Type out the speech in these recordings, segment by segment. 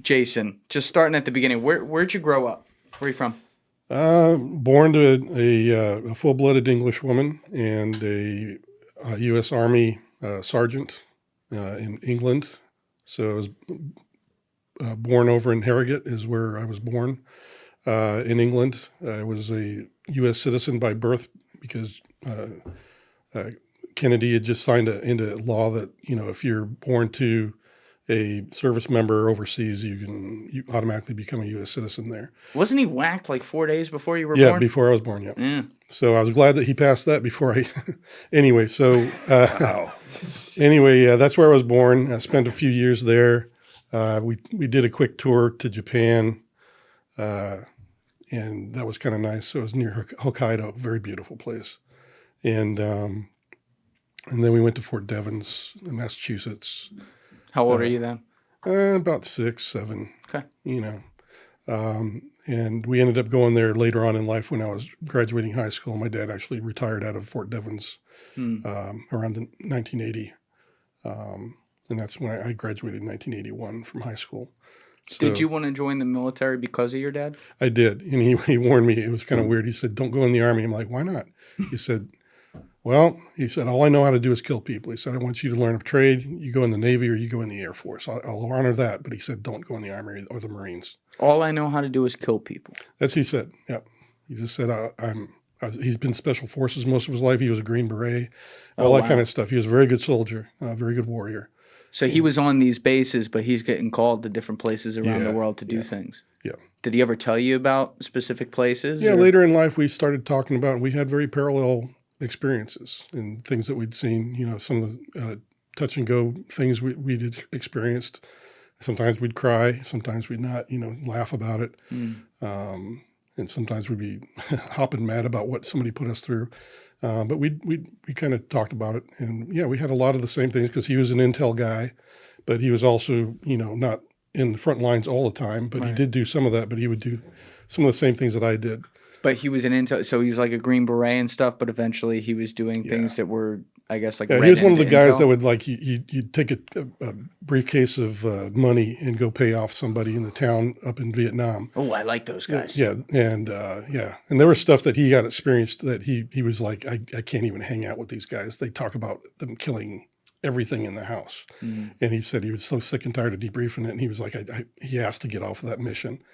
Jason, just starting at the beginning, where'd you grow up? Where are you from? Born to a full-blooded English woman and a U.S. Army sergeant in England. So I was born over in Harrogate is where I was born in England. I was a U.S. citizen by birth because uh, Kennedy had just signed into law that, if you're born to a service member overseas, you automatically become a U.S. citizen there. Wasn't he whacked like 4 days before you were Yeah, born? before I was born, yeah. Yeah. So I was glad that he passed that before I. Anyway, so Wow. anyway, that's where I was born. I spent a few years there. We did a quick tour to Japan, and that was kind of nice. So it was near Hokkaido, very beautiful place, and then we went to Fort Devens, in Massachusetts. How old are you then? About 6, 7. Okay. And we ended up going there later on in life when I was graduating high school. My dad actually retired out of Fort Devens around 1980. And that's when I graduated in 1981 from high school. So Did you want to join the military because of your dad? I did. And he warned me. It was kind of weird. He said, don't go in the Army. I'm like, why not? He said, all I know how to do is kill people. He said, I want you to learn a trade. You go in the Navy or you go in the Air Force. I'll honor that. But he said, don't go in the Army or the Marines. All I know how to do is kill people. That's what he said. Yeah. He just said, he's been Special Forces most of his life. He was a Green Beret, all that kind of stuff. He was a very good soldier, a very good warrior. So he was on these bases, but he's getting called to different places around the world to do things. Yeah. Did he ever tell you about specific places? Yeah, later in life we started talking about, we had very parallel experiences and things that we'd seen, some of the touch and go things we'd experienced. Sometimes we'd cry, sometimes we'd not, laugh about it. And sometimes we'd be hopping mad about what somebody put us through. But we kind of talked about it. And yeah, we had a lot of the same things because he was an intel guy, but he was also, not in the front lines all the time, but he did do some of that, but he would do some of the same things that I did. But he was an intel, so he was like a Green Beret and stuff, but eventually he was doing things that were, I guess, like he was one of the guys that would you'd take a briefcase of money and go pay off somebody in the town up in Vietnam. Oh, I like those guys. Yeah, and there was stuff that he got experienced that he was like, I can't even hang out with these guys. They talk about them killing everything in the house. And he said he was so sick and tired of debriefing it, and he was like, he asked to get off of that mission.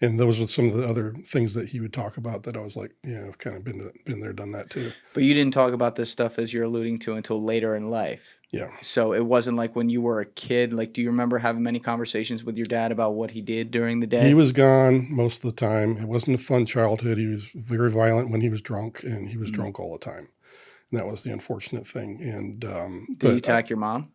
And those were some of the other things that he would talk about that I was like, yeah, I've kind of been there, done that too. But you didn't talk about this stuff, as you're alluding to, until later in life. Yeah. So it wasn't like when you were a kid. Like, do you remember having many conversations with your dad about what he did during the day? He was gone most of the time. It wasn't a fun childhood. He was very violent when he was drunk, and he was drunk all the time. And that was the unfortunate thing. And did he attack your mom?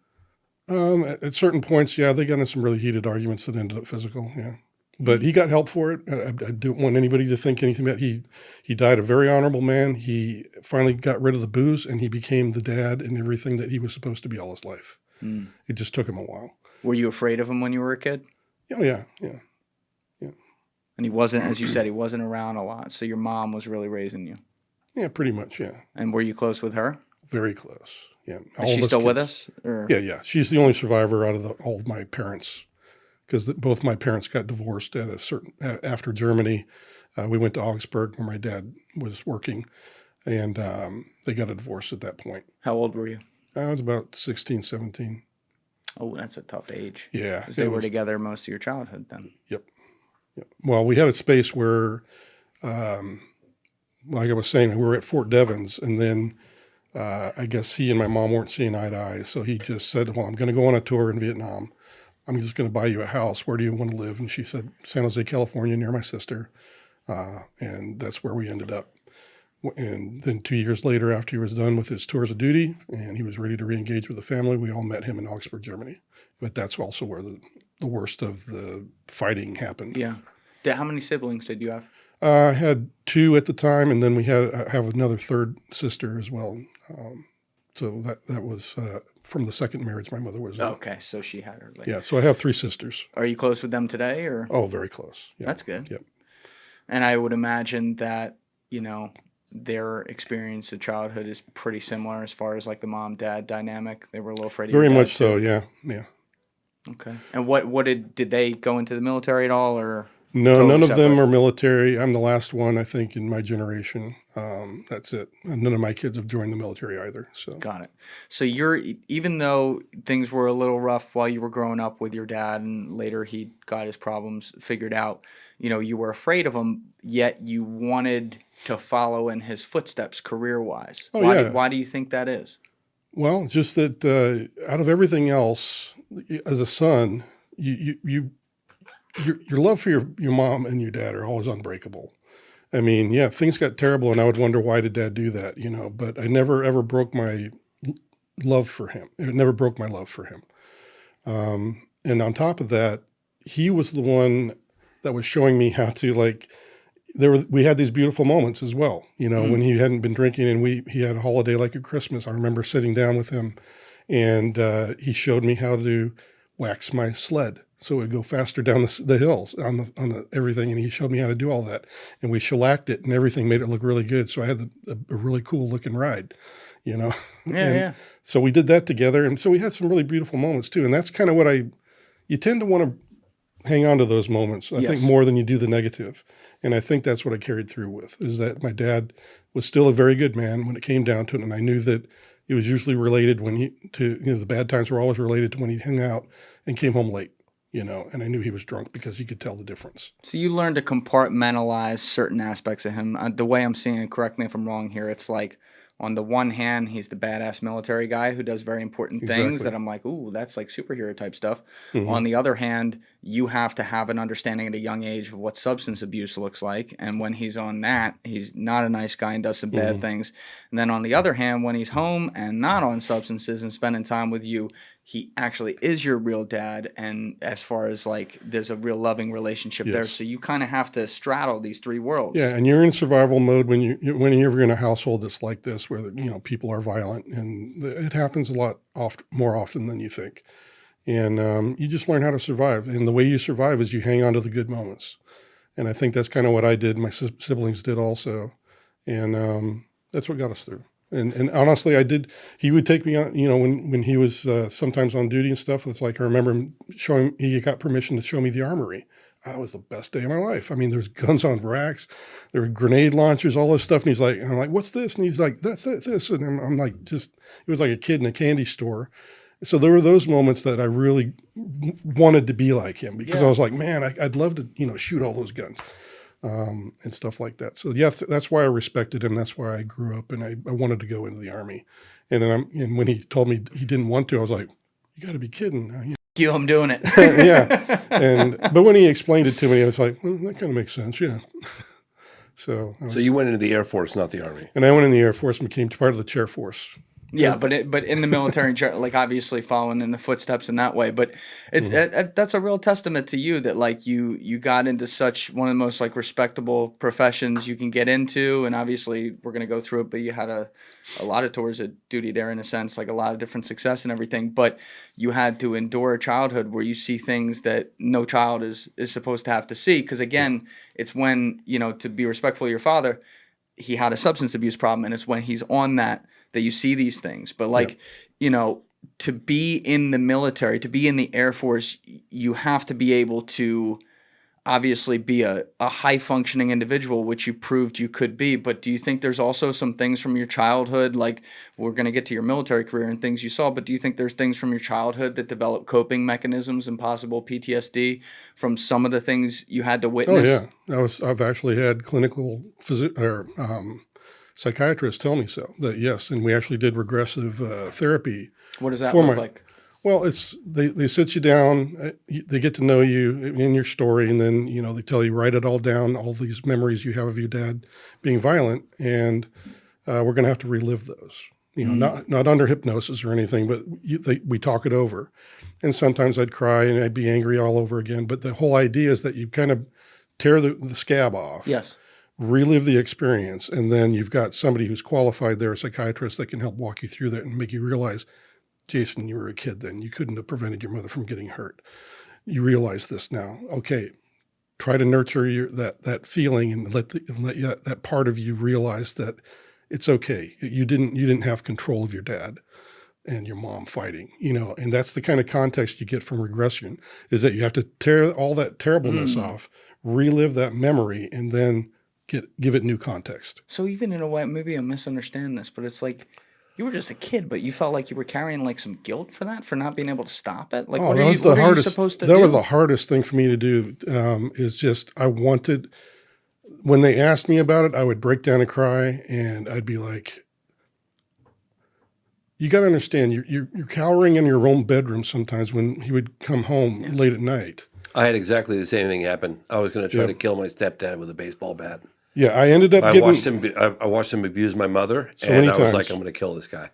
At certain points, yeah, they got in some really heated arguments that ended up physical. Yeah. But he got help for it. I don't want anybody to think anything about it. He died a very honorable man. He finally got rid of the booze, and he became the dad and everything that he was supposed to be all his life. It just took him a while. Were you afraid of him when you were a kid? Oh, yeah. And he wasn't, as you said, he wasn't around a lot. So your mom was really raising you. Yeah, pretty much, yeah. And were you close with her? Very close, yeah. Is she still with us? Or? Yeah. She's the only survivor out of all of my parents, because both my parents got divorced after Germany. We went to Augsburg where my dad was working, and they got a divorce at that point. How old were you? I was about 16, 17. Oh, that's a tough age. Yeah. Because they were together most of your childhood then. Yep. Well, we had a space where, like I was saying, we were at Fort Devens, and then I guess he and my mom weren't seeing eye to eye, so he just said, well, I'm going to go on a tour in Vietnam. I'm just going to buy you a house. Where do you want to live? And she said, San Jose, California, near my sister. And that's where we ended up. And then 2 years later, after he was done with his tours of duty and he was ready to reengage with the family, we all met him in Augsburg, Germany. But that's also where the worst of the fighting happened. Yeah. How many siblings did you have? I had 2 at the time, and then we have another third sister as well. So that was from the second marriage my mother was in. Okay, so she had her later. Yeah, so I have 3 sisters. Are you close with them today? Or? Oh, very close. Yeah. That's good. Yep. And I would imagine that, their experience of childhood is pretty similar as far as like the mom-dad dynamic. They were a little afraid of Very your dad much so, too. yeah. Okay. And what did they go into the military at all, or No, none totally of them separate? are military. I'm the last one, I think, in my generation. That's it. And none of my kids have joined the military either. So, Got it. So even though things were a little rough while you were growing up with your dad, and later he got his problems figured out, you were afraid of him, yet you wanted to follow in his footsteps career-wise. oh Why do yeah. why do you think that is? Well, it's just that out of everything else, as a son, your love for your mom and your dad are always unbreakable. I mean, yeah, things got terrible, and I would wonder why did Dad do that, But I never ever broke my love for him. It never broke my love for him. And on top of that, he was the one that was showing me how to like. We had these beautiful moments as well, when Mm, he hadn't been drinking, and he had a holiday like a Christmas. I remember sitting down with him, and he showed me how to wax my sled so it would go faster down the hills on the everything, and he showed me how to do all that, and we shellacked it and everything, made it look really good. So I had a really cool looking ride, you know, yeah, and yeah. so we did that together, and so we had some really beautiful moments too. And that's kind of what you tend to want to hang on to those moments, I think, Yes. more than you do the negative. And I think that's what I carried through with, is that my dad was still a very good man when it came down to it. And I knew that it was usually related the bad times were always related to when he hung out and came home late, and I knew he was drunk because he could tell the difference. So you learn to compartmentalize certain aspects of him. The way I'm seeing it, correct me if I'm wrong here, it's like on the one hand, he's the badass military guy who does very important things that Exactly. I'm like, ooh, that's like superhero type stuff. On Hmm. the other hand, you have to have an understanding at a young age of what substance abuse looks like. And when he's on that, he's not a nice guy and does some bad Hmm. things. And then on the other hand, when he's home and not on substances and spending time with you, he actually is your real dad. And as far as like there's a real loving relationship there, Yes. so you kind of have to straddle these three Yeah, worlds. and you're in survival mode whenever you're in a household that's like this, where people are violent, and it happens a lot more often than you think. And you just learn how to survive. And the way you survive is you hang on to the good moments. And I think that's kind of what I did. My siblings did also, and that's what got us through. And honestly, I did. He would take me on, when he was sometimes on duty and stuff. It's like I remember him showing. He got permission to show me the armory. That was the best day of my life. I mean, there's guns on racks, there were grenade launchers, all this stuff. And I'm like, "What's this?" And he's like, "That's this." And I'm like, just it was like a kid in a candy store. So there were those moments that I really wanted to be like him, because I Yeah. was like, man, I'd love to, shoot all those guns and stuff like that. So yeah, that's why I respected him. That's why I grew up, and I wanted to go into the army. And when he told me he didn't want to, I was like, you got to be kidding. You, I'm doing it. Yeah. But when he explained it to me, I was like, well, that kind of makes sense. Yeah. So So you went into the Air Force, not the Army. and I went in the Air Force and became part of the chair force. Yeah, but in the military, like obviously following in the footsteps in that way. But Mhm. that's a real testament to you that like you got into such one of the most like respectable professions you can get into, and obviously we're gonna go through it. But you had a lot of tours of duty there in a sense, like a lot of different success and everything. But you had to endure a childhood where you see things that no child is supposed to have to see. Because Yeah. again, it's when to be respectful of your father, he had a substance abuse problem, and it's when he's on that you see these things. But Yeah. like to be in the military, to be in the Air Force, you have to be able to obviously be a high functioning individual, which you proved you could be. But do you think there's also some things from your childhood, like we're going to get to your military career and things you saw, but do you think there's things from your childhood that develop coping mechanisms and possible PTSD from some of the things you had to Oh witness? yeah. I've actually had clinical psychiatrists tell me so, that yes, and we actually did regressive therapy What does that for look my. like? Well, they sit you down, they get to know you in your story, and then they tell you write it all down, all these memories you have of your dad being violent, and we're going to have to relive those. Mm, Not under hypnosis or anything, but we talk it over, and sometimes I'd cry and I'd be angry all over again. But the whole idea is that you kind of tear the scab off, yes. relive the experience, and then you've got somebody who's qualified there, a psychiatrist, that can help walk you through that and make you realize, Jason, you were a kid then. You couldn't have prevented your mother from getting hurt. You realize this now. Okay, try to nurture that feeling, and let that part of you realize that it's okay. You didn't have control of your dad. and your mom fighting, and that's the kind of context you get from regression, is that you have to tear all that terribleness off, relive that memory, and then give it new context. So even in a way, maybe I misunderstand this, but it's like you were just a kid, but you felt like you were carrying like some guilt for that, for not being able to stop it. Like, what that are was you, the what are you hardest. supposed to That do? was the hardest thing for me to do. Is just I wanted. When they asked me about it, I would break down and cry, and I'd be like, "You got to understand, you're cowering in your own bedroom sometimes when he would come home late at night." I had exactly the same thing happen. I was going to try to kill my stepdad with a baseball bat. Yeah, I ended up I getting. watched him abuse my mother, So and many I was times. like, I'm going to kill this guy.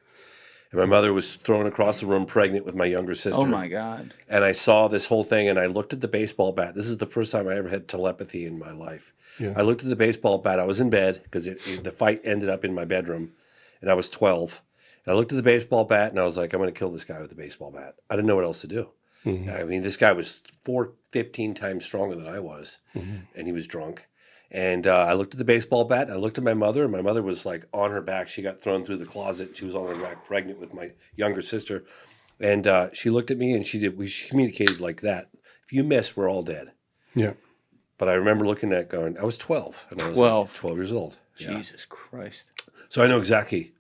And my mother was thrown across the room pregnant with my younger sister. Oh my God. And I saw this whole thing, and I looked at the baseball bat. This is the first time I ever had telepathy in my life. Yeah. I looked at the baseball bat. I was in bed because the fight ended up in my bedroom, and I was 12. And I looked at the baseball bat, and I was like, I'm going to kill this guy with the baseball bat. I didn't know what else to do. I mean, this guy was 15 times stronger than I was, and he was drunk. And I looked at the baseball bat, and I looked at my mother, and my mother was like on her back. She got thrown through the closet. She was on the rack pregnant with my younger sister. And she looked at me, and she communicated like that. If you miss, we're all dead. Yeah. But I remember looking at going, I was 12, and I was 12. like 12 years old. Yeah. Jesus Christ. So I know exactly.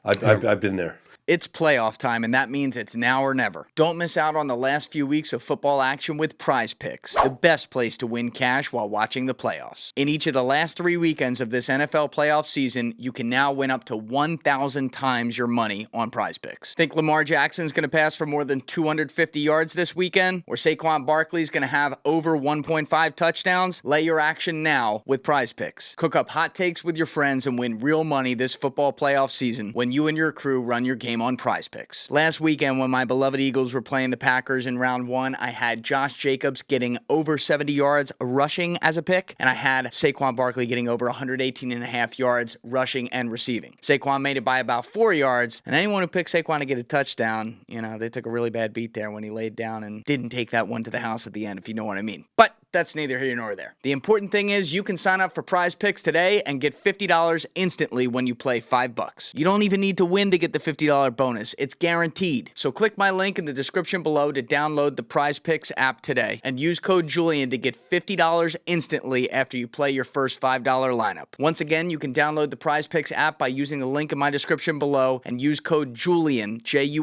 I've been there. It's playoff time, and that means it's now or never. Don't miss out on the last few weeks of football action with Prize Picks, the best place to win cash while watching the playoffs. In each of the last 3 weekends of this NFL playoff season, you can now win up to 1,000 times your money on Prize Picks. Think Lamar Jackson's going to pass for more than 250 yards this weekend? Or Saquon Barkley's going to have over 1.5 touchdowns? Lay your action now with Prize Picks. Cook up hot takes with your friends and win real money this football playoff season when you and your crew run your game on Prize Picks. Last weekend, when my beloved Eagles were playing the Packers in round 1, I had Josh Jacobs getting over 70 yards rushing as a pick, and I had Saquon Barkley getting over 118.5 yards rushing and receiving. Saquon made it by about 4 yards, and anyone who picked Saquon to get a touchdown, they took a really bad beat there when he laid down and didn't take that one to the house at the end, if you know what I mean. But that's neither here nor there. The important thing is you can sign up for Prize Picks today and get $50 instantly when you play $5. You don't even need to win to get the $50 bonus. It's guaranteed. So click my link in the description below to download the Prize Picks app today and use code Julian to get $50 instantly after you play your first $5 lineup. Once again, you can download the Prize Picks app by using the link in my description below and use code Julian, Julian,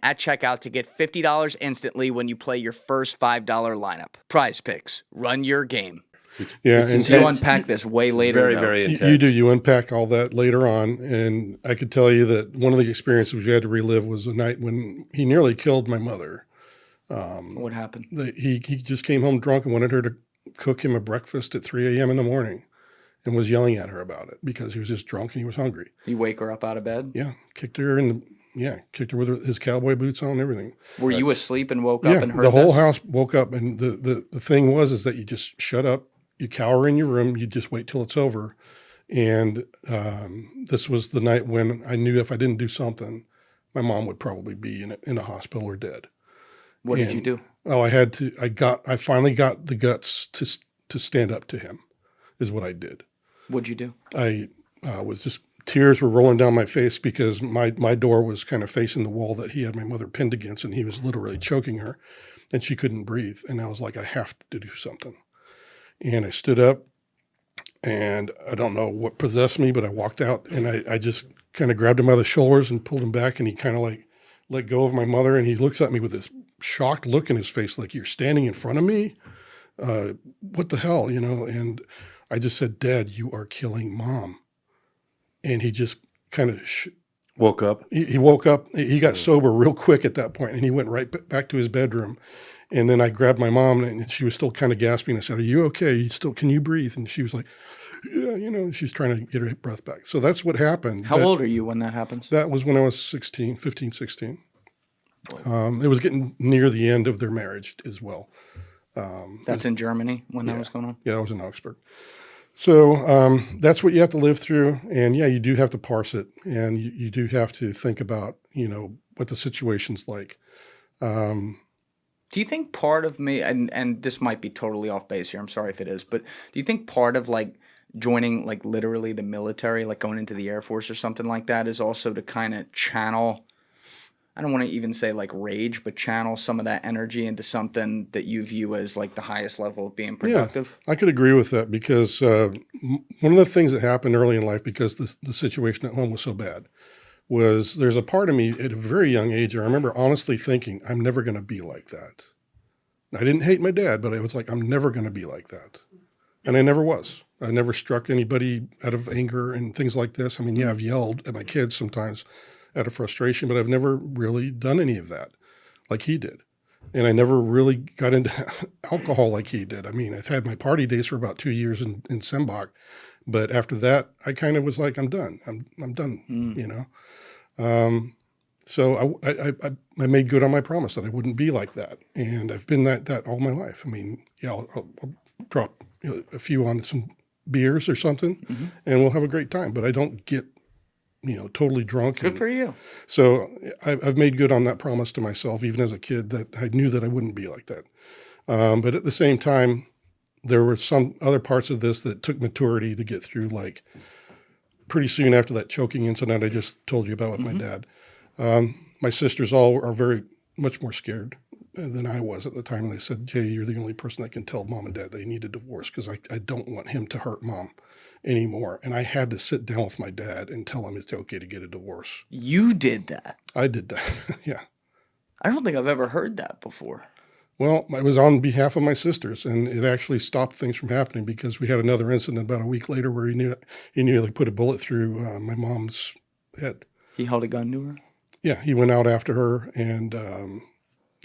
at checkout to get $50 instantly when you play your first $5 lineup. Prize Picks. Run your game. Yeah, It's You intense. unpack this way later. Very, though. very You intense. do. You unpack all that later on, and I could tell you that one of the experiences we had to relive was a night when he nearly killed my mother. What happened? He just came home drunk and wanted her to cook him a breakfast at 3 a.m. in the morning, and was yelling at her about it because he was just drunk and he was hungry. You wake her up out of bed? Yeah, kicked her with his cowboy boots on and everything. Were you asleep and woke up Yeah, and heard the whole this? house woke up, and the thing was that you just shut up, you cower in your room, you just wait till it's over. And this was the night when I knew if I didn't do something, my mom would probably be in a hospital or dead. What did you do? Oh, I had to. I finally got the guts to stand up to him, is what I did. What'd you do? I was just tears were rolling down my face because my door was kind of facing the wall that he had my mother pinned against, and he was literally choking her, and she couldn't breathe. And I was like, I have to do something. And I stood up, and I don't know what possessed me, but I walked out, and I just kind of grabbed him by the shoulders and pulled him back, and he kind of like let go of my mother, and he looks at me with this shocked look in his face, like, you're standing in front of me? What the hell, And I just said, Dad, you are killing Mom. And he just kind of Woke up. he woke up. He got sober real quick at that point, and he went right back to his bedroom. And then I grabbed my mom, and she was still kind of gasping. I said, "Are you okay? Can you breathe?" And she was like, "Yeah, she's trying to get her breath back." So that's what happened. How old are you when that happens? That was when I was 16, 15, 16. It was getting near the end of their marriage as well. That's in Germany when that was going on? Yeah, that was in Augsburg. So that's what you have to live through. And yeah, you do have to parse it, and you do have to think about, what the situation's like. Do you think part of me, and this might be totally off base here, I'm sorry if it is, but do you think part of like joining like literally the military, like going into the Air Force or something like that, is also to kind of channel I don't want to even say like rage, but channel some of that energy into something that you view as like the highest level of being productive. I could agree with that because one of the things that happened early in life, because the situation at home was so bad, was there's a part of me at a very young age. I remember honestly thinking, I'm never going to be like that. I didn't hate my dad, but it was like, I'm never going to be like that. And I never was. I never struck anybody out of anger and things like this. I mean, yeah, I've yelled at my kids sometimes out of frustration, but I've never really done any of that like he did. And I never really got into alcohol like he did. I mean, I've had my party days for about 2 years in Sembach, but after that, I kind of was like, I'm done. I'm done, you know? So I made good on my promise that I wouldn't be like that. And I've been that all my life. I mean, yeah, I'll drop a few on some beers or something and we'll have a great time, but I don't get, totally drunk. Good for you. So I've made good on that promise to myself, even as a kid, that I knew that I wouldn't be like that. But at the same time, there were some other parts of this that took maturity to get through, like pretty soon after that choking incident I just told you about with my dad. My sisters all are very much more scared than I was at the time. They said, Jay, you're the only person that can tell mom and dad they need a divorce because I don't want him to hurt mom anymore. And I had to sit down with my dad and tell him it's okay to get a divorce. You did that. I did that. Yeah. I don't think I've ever heard that before. Well, it was on behalf of my sisters, and it actually stopped things from happening because we had another incident about a week later where he nearly put a bullet through my mom's head. He held a gun to her? Yeah, he went out after her, and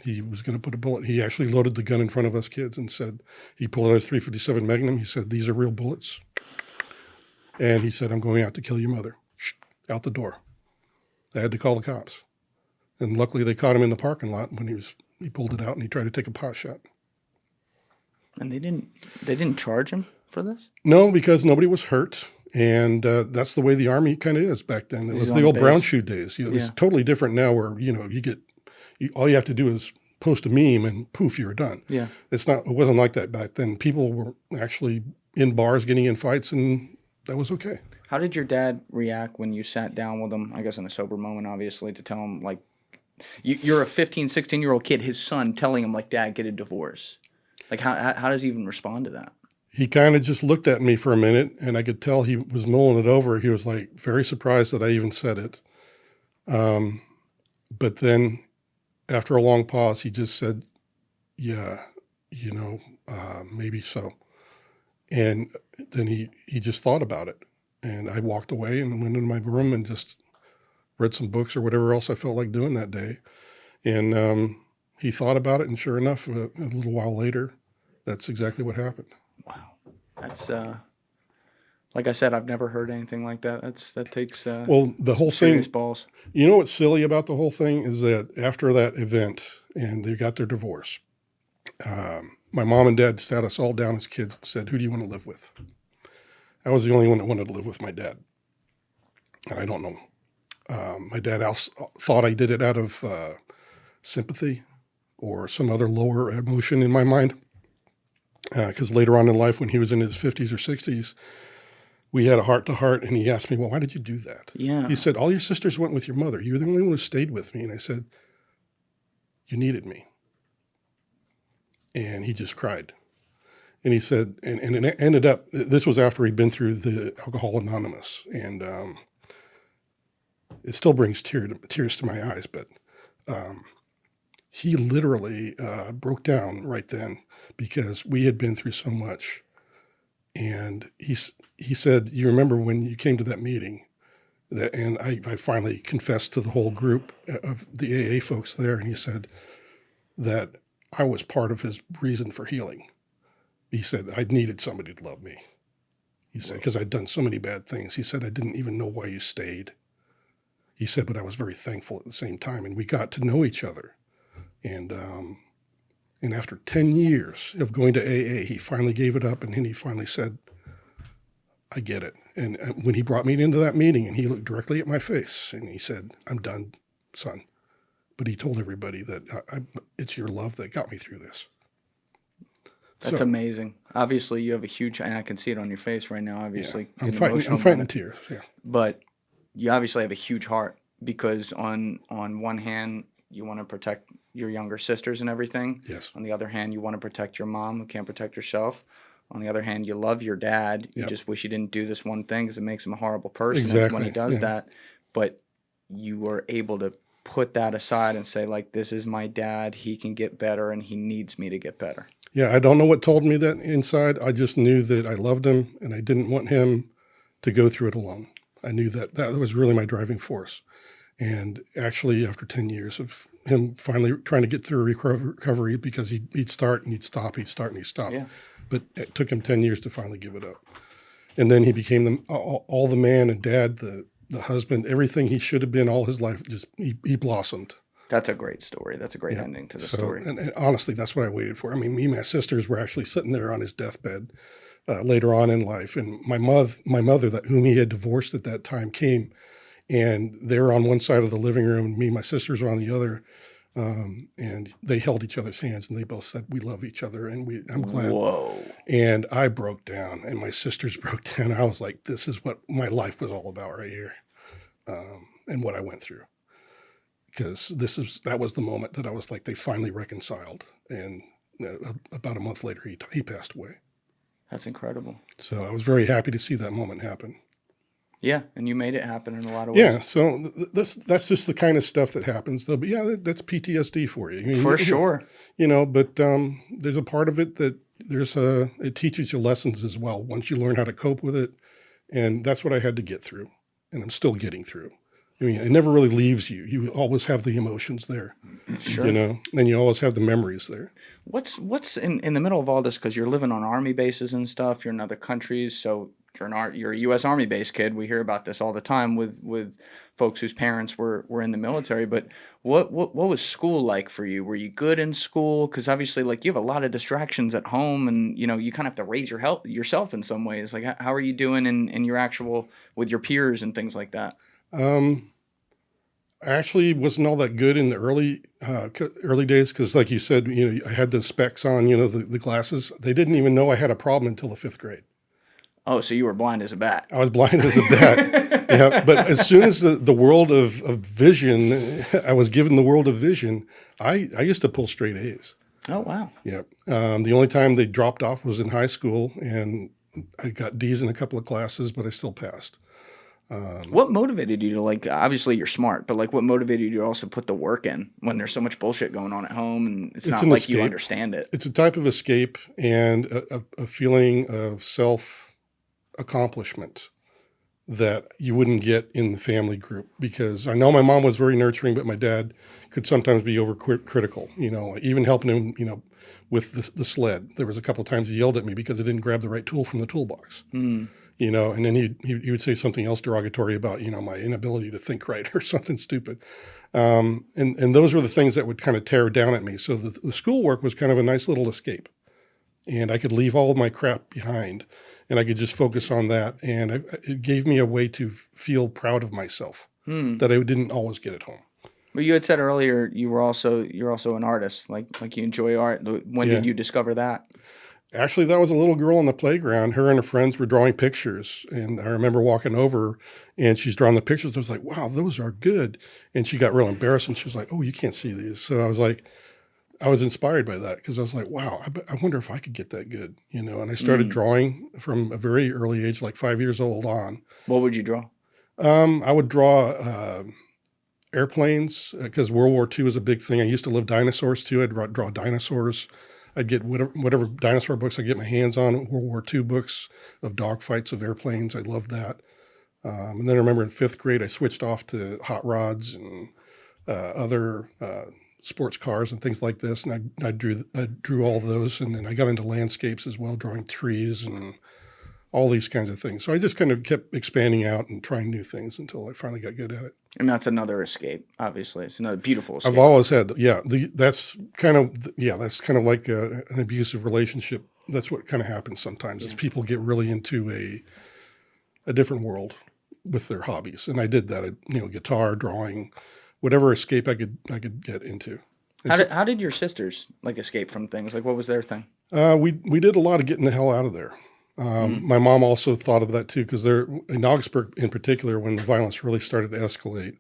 he was going to put a bullet. He actually loaded the gun in front of us kids and said, he pulled out a .357 Magnum. He said, these are real bullets. And he said, I'm going out to kill your mother. Shh, out the door. I had to call the cops. And luckily they caught him in the parking lot when he pulled it out and he tried to take a pot shot. And they didn't charge him for this? No, because nobody was hurt. And that's the way the Army kind of is back then. It was the old brown shoe days. It's totally different now where, all you have to do is post a meme and poof, you're done. Yeah. It wasn't like that back then. People were actually in bars getting in fights, and that was okay. How did your dad react when you sat down with him, I guess in a sober moment, obviously, to tell him, like, you're a 15, 16-year-old kid, his son, telling him, like, Dad, get a divorce. Like, how does he even respond to that? He kind of just looked at me for a minute, and I could tell he was mulling it over. He was, like, very surprised that I even said it. But then after a long pause, he just said, yeah, maybe so. And then he just thought about it. And I walked away and went into my room and just read some books or whatever else I felt like doing that day. And he thought about it, and sure enough, a little while later, that's exactly what happened. Wow. That's, like I said, I've never heard anything like that. That takes well, the whole serious thing, balls. You know what's silly about the whole thing is that after that event and they got their divorce, my mom and dad sat us all down as kids and said, who do you want to live with? I was the only one that wanted to live with my dad. And I don't know. My dad thought I did it out of sympathy or some other lower emotion in my mind. Because later on in life, when he was in his 50s or 60s, we had a heart-to-heart, and he asked me, well, why did you do that? Yeah. He said, all your sisters went with your mother. You were the only one who stayed with me. And I said, you needed me. And he just cried. And he said, and it ended up, this was after he'd been through the Alcohol Anonymous, and it still brings tears to my eyes, but he literally broke down right then because we had been through so much. And he said, you remember when you came to that meeting? And I finally confessed to the whole group of the AA folks there, and he said that I was part of his reason for healing. He said, I needed somebody to love me. He said, because I'd done so many bad things. He said, I didn't even know why you stayed. He said, but I was very thankful at the same time. And we got to know each other. And after 10 years of going to AA, he finally gave it up. And then he finally said, I get it. And when he brought me into that meeting and he looked directly at my face and he said, I'm done, son. But he told everybody that it's your love that got me through this. That's amazing. Obviously, you have a huge, and I can see it on your face right now, obviously. Yeah, I'm fighting tears, yeah. But you obviously have a huge heart because on one hand you want to protect your younger sisters and everything. Yes. On the other hand, you want to protect your mom who can't protect herself. On the other hand, you love your dad. You just wish he didn't do this one thing because it makes him a horrible person when he does that. But you were able to put that aside and say, like, this is my dad. He can get better and he needs me to get better. Yeah, I don't know what told me that inside. I just knew that I loved him and I didn't want him to go through it alone. I knew that was really my driving force. And actually, after 10 years of him finally trying to get through recovery, because he'd start and he'd stop, he'd start and he'd stop. Yeah. But it took him 10 years to finally give it up. And then he became all the man and dad, the husband, everything he should have been all his life. Just he blossomed. That's a great story. That's a great ending to the story. And honestly, that's what I waited for. I mean, me and my sisters were actually sitting there on his deathbed later on in life. And my mother, whom he had divorced at that time, came. And they were on one side of the living room, and me and my sisters were on the other. And they held each other's hands, and they both said, "We love each other," and I'm glad. Whoa! And I broke down, and my sisters broke down. I was like, "This is what my life was all about right here," and what I went through. Because that was the moment that I was like, they finally reconciled, and about a month later, he passed away. That's incredible. So I was very happy to see that moment happen. Yeah, and you made it happen in a lot of ways. Yeah, so that's just the kind of stuff that happens, though. But yeah, that's PTSD for you. I mean, for sure. But there's a part of it that it teaches you lessons as well once you learn how to cope with it, and that's what I had to get through, and I'm still getting through. I mean, it never really leaves you. You always have the emotions there, sure. And you always have the memories there. What's in the middle of all this? Because you're living on Army bases and stuff. You're in other countries, so you're a U.S. Army base kid. We hear about this all the time with folks whose parents were in the military. But what was school like for you? Were you good in school? Because obviously, like, you have a lot of distractions at home, and you kind of have to raise yourself in some ways. Like, how are you doing in your with your peers and things like that? I actually wasn't all that good in the early days because, like you said, I had the specs on, the glasses. They didn't even know I had a problem until the 5th grade. Oh, so you were blind as a bat. I was blind as a bat. Yeah, but as soon as the world of vision, I was given the world of vision, I used to pull straight A's. Oh, wow. Yeah. The only time they dropped off was in high school, and I got D's in a couple of classes, but I still passed. What motivated you to, obviously you're smart, but what motivated you to also put the work in when there's so much bullshit going on at home and it's not like you understand it? It's a type of escape and a feeling of self-accomplishment that you wouldn't get in the family group, because I know my mom was very nurturing, but my dad could sometimes be overcritical, even helping him, with the sled. There was a couple of times he yelled at me because I didn't grab the right tool from the toolbox. And then he would say something else derogatory about, my inability to think right or something stupid. And those were the things that would kind of tear down at me. So the schoolwork was kind of a nice little escape, and I could leave all of my crap behind and I could just focus on that. And it gave me a way to feel proud of myself that I didn't always get at home. Well, you had said earlier you're also an artist, like you enjoy art. When did you discover that? Actually, that was a little girl on the playground. Her and her friends were drawing pictures, and I remember walking over, and she's drawing the pictures. I was like, "Wow, those are good!" And she got real embarrassed, and she was like, "Oh, you can't see these." So I was like, I was inspired by that because I was like, "Wow, I wonder if I could get that good," And I started drawing from a very early age, like 5 years old on. What would you draw? I would draw airplanes because World War II was a big thing. I used to love dinosaurs too. I'd draw dinosaurs. I'd get whatever dinosaur books I get my hands on, World War II books of dogfights of airplanes. I loved that. And then I remember in 5th grade, I switched off to hot rods and other sports cars and things like this. And I drew all those. And then I got into landscapes as well, drawing trees and all these kinds of things. So I just kind of kept expanding out and trying new things until I finally got good at it. And that's another escape, obviously. It's another beautiful escape. I've always had, that's kind of like an abusive relationship. That's what kind of happens sometimes is people get really into a different world with their hobbies. And I did that, guitar, drawing, whatever escape I could get into. How did your sisters escape from things? What was their thing? We did a lot of getting the hell out of there. My mom also thought of that too, because in Augsburg in particular, when the violence really started to escalate,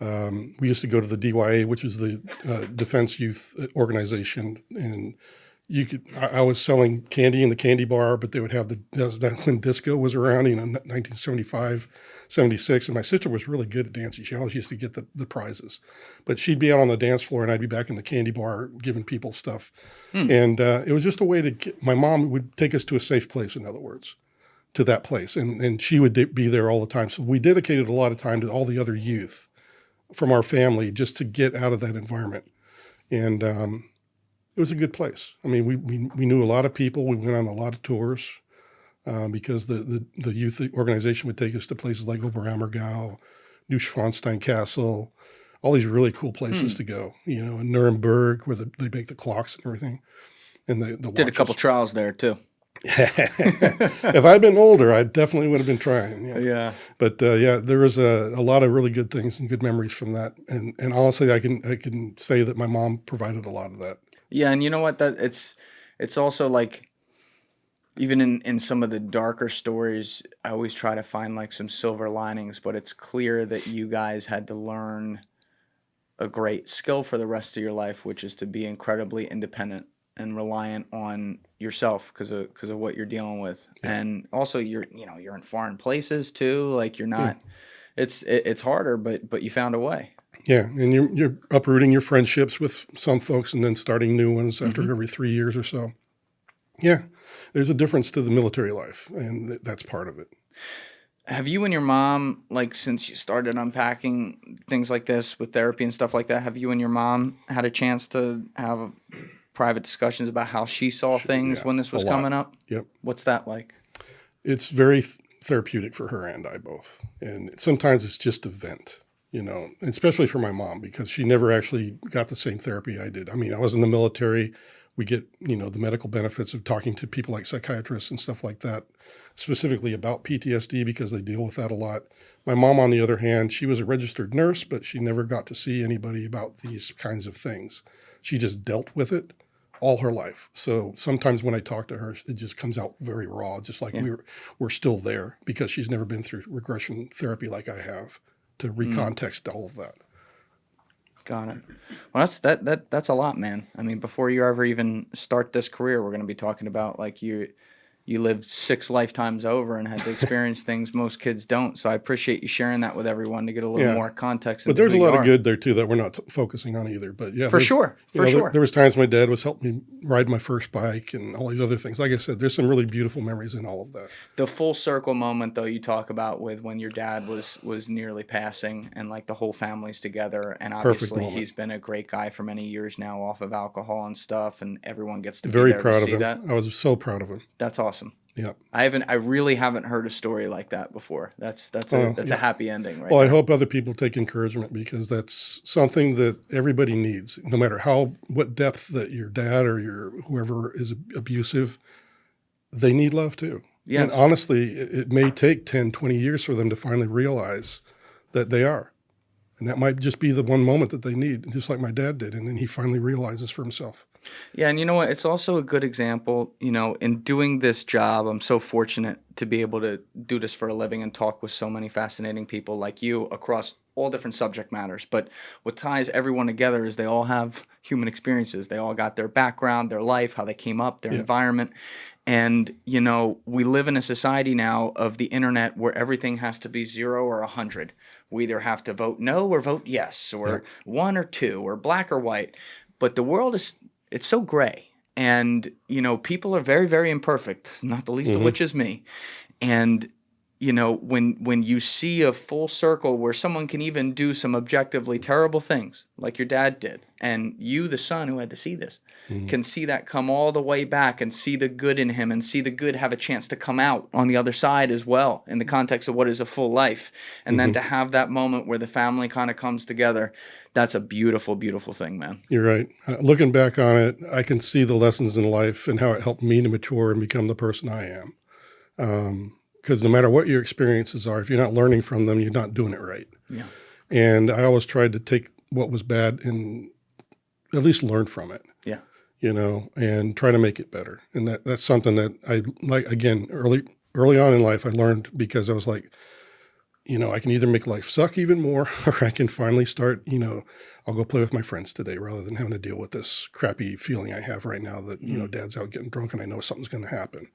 We used to go to the DYA, which is the Defense Youth Organization, and I was selling candy in the candy bar, but they would have when disco was around, 1975, 76, and my sister was really good at dancing. She always used to get the prizes, but she'd be out on the dance floor and I'd be back in the candy bar giving people stuff. And it was just a way to my mom would take us to a safe place, in other words, to that place. And she would be there all the time. So we dedicated a lot of time to all the other youth from our family just to get out of that environment. And, it was a good place. I mean, we knew a lot of people. We went on a lot of tours because the youth organization would take us to places like Oberammergau, Neuschwanstein Castle, all these really cool places to go. In Nuremberg, where they make the clocks and everything. And the Did a watches. couple trials there too. If I'd been older, I definitely would have been trying. Yeah. But there was a lot of really good things and good memories from that. And honestly, I can say that my mom provided a lot of that. Yeah, and you know what? That it's also like, even in some of the darker stories, I always try to find like some silver linings, but it's clear that you guys had to learn a great skill for the rest of your life, which is to be incredibly independent and reliant on yourself because of what you're dealing with. Yeah. And also you're in foreign places too. Like you're not, it's harder, but you found a way. Yeah, and you're uprooting your friendships with some folks and then starting new ones after every 3 years or so. Yeah, there's a difference to the military life, and that's part of it. Have you and your mom, like since you started unpacking things like this with therapy and stuff like that, have you and your mom had a chance to have private discussions about how she saw things when this was coming up? Yep. What's that like? It's very therapeutic for her and I both, and sometimes it's just a vent. Especially for my mom, because she never actually got the same therapy I did. I mean, I was in the military. We get, the medical benefits of talking to people like psychiatrists and stuff like that, specifically about PTSD because they deal with that a lot. My mom, on the other hand, she was a registered nurse, but she never got to see anybody about these kinds of things. She just dealt with it all her life. So sometimes when I talk to her, it just comes out very raw, just like we're still there because she's never been through regression therapy like I have, to recontext all of that. Got it. Well, that's a lot, man. I mean, before you ever even start this career, we're going to be talking about like you lived 6 lifetimes over and had to experience things most kids don't. So I appreciate you sharing that with everyone to get a little more context. But there's a lot of good there too that we're not focusing on either. But yeah, for sure. There was times my dad was helping me ride my first bike and all these other things. Like I said, there's some really beautiful memories in all of that. The full circle moment though you talk about with when your dad was nearly passing and like the whole family's together, and obviously he's been a great guy for many years now off of alcohol and stuff, and everyone gets to be there to see that. I was so proud of him. That's awesome. Yeah, I really haven't heard a story like that before. That's a happy ending, right? Well, I hope other people take encouragement because that's something that everybody needs. No matter what depth that your dad or your whoever is abusive, they need love too. Yes. And honestly, it may take 10, 20 years for them to finally realize that they are. And that might just be the one moment that they need, just like my dad did. And then he finally realizes for himself. Yeah, and you know what? It's also a good example, in doing this job, I'm so fortunate to be able to do this for a living and talk with so many fascinating people like you across all different subject matters. But what ties everyone together is they all have human experiences. They all got their background, their life, how they came up, their environment. And, we live in a society now of the internet where everything has to be 0 or 100. We either have to vote no or vote yes, or 1 or 2, or black or white. But the world it's so gray. And, people are very, very imperfect, not the least of which is me. And, when you see a full circle where someone can even do some objectively terrible things, like your dad did, and you, the son who had to see this, can see that come all the way back and see the good in him and see the good have a chance to come out on the other side as well in the context of what is a full life. And then to have that moment where the family kind of comes together, that's a beautiful, beautiful thing, man. You're right. Looking back on it, I can see the lessons in life and how it helped me to mature and become the person I am. Because no matter what your experiences are, if you're not learning from them, you're not doing it right. Yeah. And I always tried to take what was bad and at least learn from it. Yeah. And try to make it better. And that's something that I like. Again, early on in life, I learned because I was like, I can either make life suck even more, or I can finally start, I'll go play with my friends today rather than having to deal with this crappy feeling I have right now that, Dad's out getting drunk and I know something's going to happen.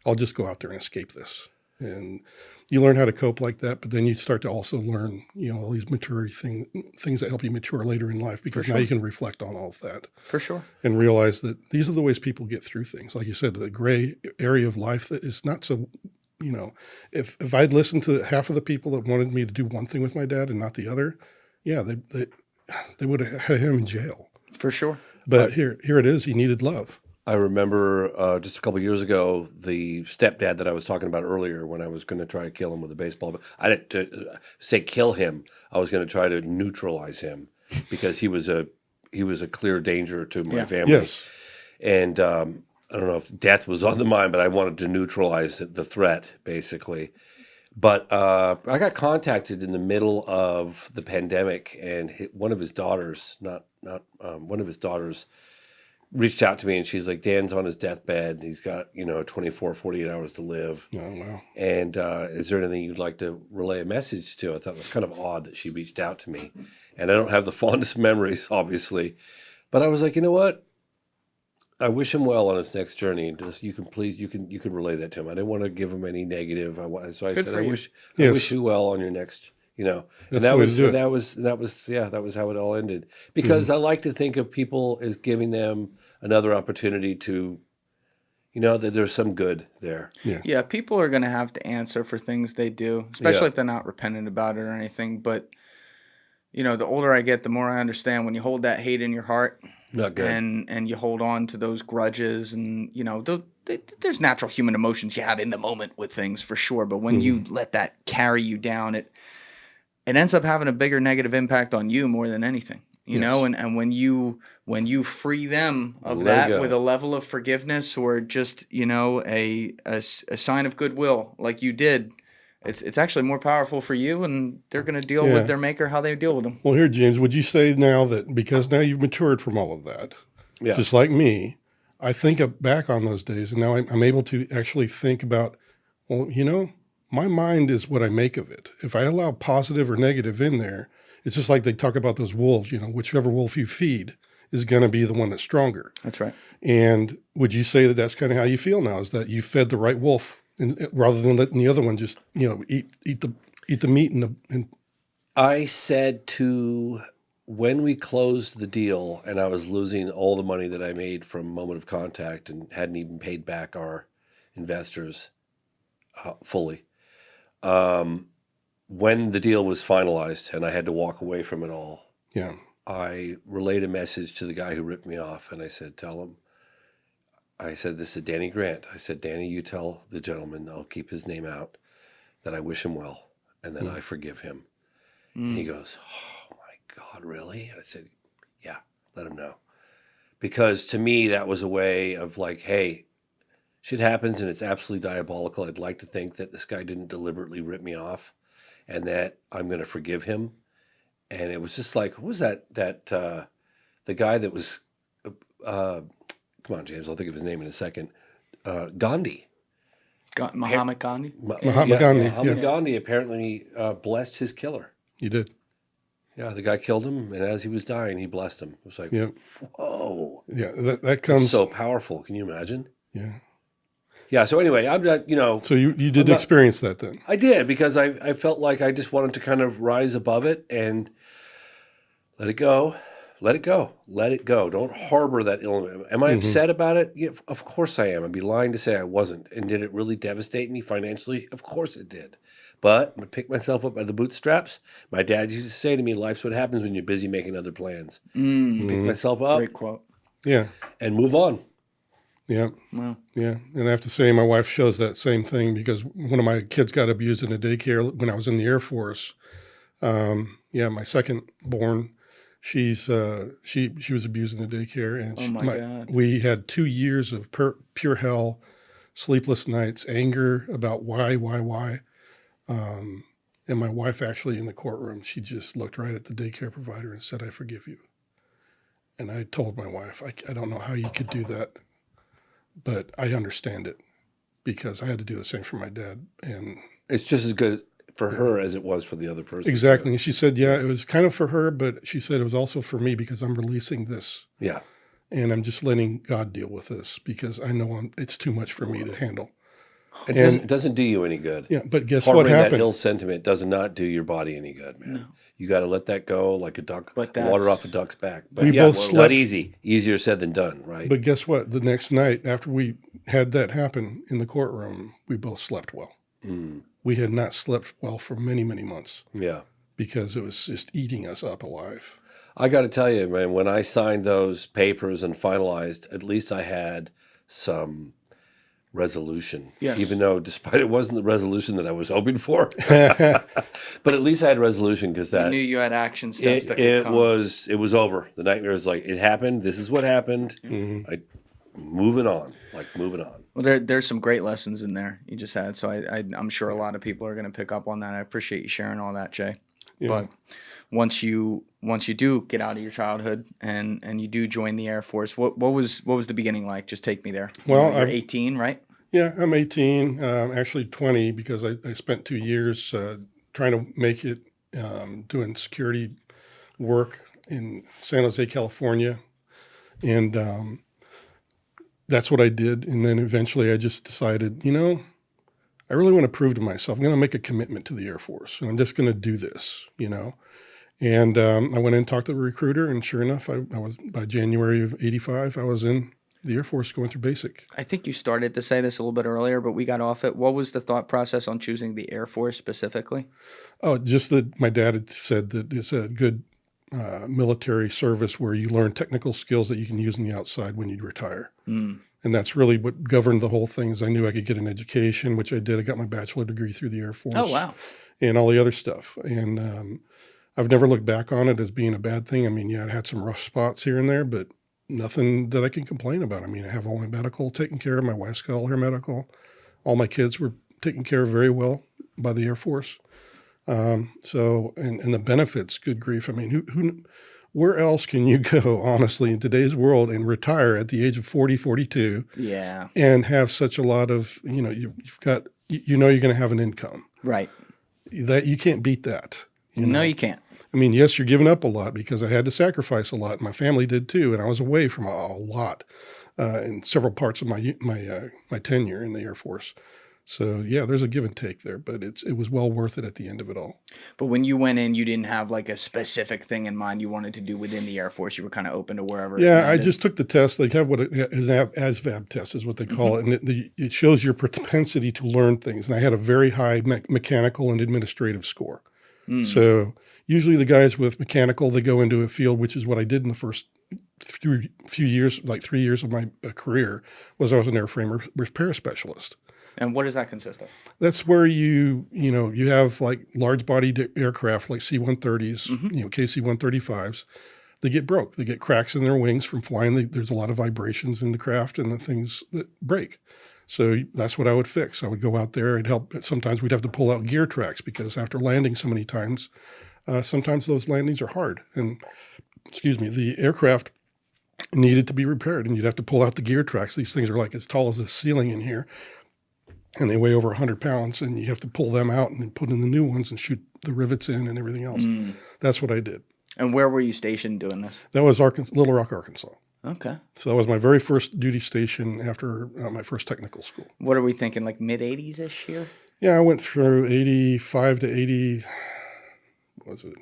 I'll just go out there and escape this. And you learn how to cope like that, but then you start to also learn, all these maturity things that help you mature later in life, because now you can reflect on all of that. For sure. And realize that these are the ways people get through things. Like you said, the gray area of life that is not so, if I'd listened to half of the people that wanted me to do one thing with my dad and not the other, yeah, they would have had him in jail. For sure. But here it is. He needed love. I remember just a couple of years ago, the stepdad that I was talking about earlier, when I was going to try to kill him with a baseball bat. I didn't say kill him. I was going to try to neutralize him because he was a clear danger to my family. Yes. And I don't know if death was on the mind, but I wanted to neutralize the threat, basically. But I got contacted in the middle of the pandemic, and one of his daughters, one of his daughters, reached out to me, and she's like, Dan's on his deathbed. He's got, 24, 48 hours to live. Oh, wow. And is there anything you'd like to relay a message to? I thought it was kind of odd that she reached out to me. And I don't have the fondest memories, obviously. But I was like, you know what? I wish him well on his next journey. Just you can relay that to him. I didn't want to give him any negative. So I said, I wish you well on your next, And that was how it all ended. Because I like to think of people as giving them another opportunity to, that there's some good there. Yeah, people are going to have to answer for things they do, especially if they're not repentant about it or anything. But, the older I get, the more I understand when you hold that hate in your heart. Not good. And you hold on to those grudges, and there's natural human emotions you have in the moment with things, for sure. But when you let that carry you down, it ends up having a bigger negative impact on you more than anything. You know, and when you free them of that with a level of forgiveness, or just a sign of goodwill like you did, it's actually more powerful for you, and they're going to deal with their maker how they deal with them. Well, here, James, would you say now that because now you've matured from all of that, just like me, I think back on those days, and now I'm able to actually think about, well, my mind is what I make of it. If I allow positive or negative in there, it's just like they talk about those wolves, whichever wolf you feed is going to be the one that's stronger. That's right. And would you say that that's kind of how you feel now, is that you fed the right wolf, and rather than letting the other one just, eat the meat and I said when we closed the deal and I was losing all the money that I made from Moment of Contact and hadn't even paid back our investors fully, when the deal was finalized and I had to walk away from it all, I relayed a message to the guy who ripped me off, and I said, tell him, I said, this is Danny Grant. I said, Danny, you tell the gentleman, I'll keep his name out, that I wish him well, and then I forgive him. And he goes, oh my God, really? And I said, yeah, let him know. Because to me, that was a way of like, hey, shit happens and it's absolutely diabolical. I'd like to think that this guy didn't deliberately rip me off, and that I'm going to forgive him. And it was just like, who was that the guy that was, come on, James, I'll think of his name in a second. Gandhi. Muhammad Gandhi? Muhammad Gandhi. Muhammad Gandhi apparently blessed his killer. He did. Yeah, the guy killed him, and as he was dying, he blessed him. It was like, whoa. Yeah, that comes. It's so powerful. Can you imagine? Yeah. Yeah, so anyway, I'm not, So you did experience that then? I did, because I felt like I just wanted to kind of rise above it and let it go. Let it go. Let it go. Don't harbor that ill. Am I upset about it? Yeah, of course I am. I'd be lying to say I wasn't. And did it really devastate me financially? Of course it did. But I'm going to pick myself up by the bootstraps. My dad used to say to me, life's what happens when you're busy making other plans. Pick myself up. Great quote. Yeah. And move on. Yeah. Wow. Yeah. And I have to say, my wife shows that same thing, because one of my kids got abused in a daycare when I was in the Air Force. My second born, she was abused in the daycare, and we had 2 years of pure hell, sleepless nights, anger about why. And my wife, actually in the courtroom, she just looked right at the daycare provider and said, I forgive you. And I told my wife, I don't know how you could do that, but I understand it, because I had to do the same for my dad. And it's just as good for her as it was for the other person. Exactly. And she said, yeah, it was kind of for her, but she said it was also for me because I'm releasing this. Yeah. And I'm just letting God deal with this because I know it's too much for me to handle. It doesn't do you any good. Yeah, but guess Harboring what happened? that ill sentiment does not do your body any good, man. No. You got to let that go like a duck, But water off a duck's back. But We both not slept- easy. Easier said than done, right? But guess what? The next night after we had that happen in the courtroom, we both slept well. We had not slept well for many, many months Yeah. because it was just eating us up alive. I got to tell you, man, when I signed those papers and finalized, at least I had some resolution. Yes. Even though, despite it wasn't the resolution that I was hoping for, but at least I had resolution because You that knew you had action steps that could it come. was over. The nightmare was like, it happened. This is what happened. Moving on. Well, there's some great lessons in there you just had. So I'm sure a lot of people are going to pick up on that. I appreciate you sharing all that, Jay. Yeah. But once you do get out of your childhood and you do join the Air Force, what was the beginning like? Just take me there. Well, you're 18, right? Yeah, I'm 18, actually 20, because I spent 2 years trying to make it doing security work in San Jose, California. And that's what I did. And then eventually I just decided, I really want to prove to myself, I'm going to make a commitment to the Air Force, and I'm just going to do this, And I went in and talked to the recruiter, and sure enough, I was, by January of 85, I was in the Air Force going through basic. I think you started to say this a little bit earlier, but we got off it. What was the thought process on choosing the Air Force specifically? Oh, just that my dad had said that it's a good military service where you learn technical skills that you can use on the outside when you retire. And that's really what governed the whole thing is I knew I could get an education, which I did. I got my bachelor degree through the Air Force. Oh, wow. And all the other stuff. And I've never looked back on it as being a bad thing. I mean, yeah, I had some rough spots here and there, but nothing that I can complain about. I mean, I have all my medical taken care of. My wife's got all her medical. All my kids were taken care of very well by the Air Force. So, and the benefits, good grief. I mean, where else can you go, honestly, in today's world and retire at the age of 40, 42 Yeah. and have such a lot of, you've got, you're going to have an income. Right. That you can't beat that. No, you can't. I mean, yes, you're giving up a lot because I had to sacrifice a lot. My family did too, and I was away from a lot in several parts of my tenure in the Air Force. So yeah, there's a give and take there, but it was well worth it at the end of it all. But when you went in, you didn't have like a specific thing in mind you wanted to do within the Air Force. You were kind of open to wherever. Yeah, I just took the test. They have what it is, ASVAB test is what they call it, and it shows your propensity to learn things. And I had a very high mechanical and administrative score. So usually the guys with mechanical, they go into a field, which is what I did in the first few years, like 3 years of my career, was I was an airframe repair specialist. And what does that consist of? That's where you have like large bodied aircraft like C-130s, KC-135s. They get broke. They get cracks in their wings from flying. There's a lot of vibrations in the craft and the things that break. So that's what I would fix. I would go out there and help. Sometimes we'd have to pull out gear tracks because after landing so many times, sometimes those landings are hard. And, the aircraft needed to be repaired and you'd have to pull out the gear tracks. These things are like as tall as a ceiling in here. And they weigh over 100 pounds, and you have to pull them out and then put in the new ones and shoot the rivets in and everything else. That's what I did. And where were you stationed doing this? That was Little Rock, Arkansas. Okay. So that was my very first duty station after my first technical school. What are we thinking, like mid-80s-ish here? Yeah, I went through 85 to 80, what was it?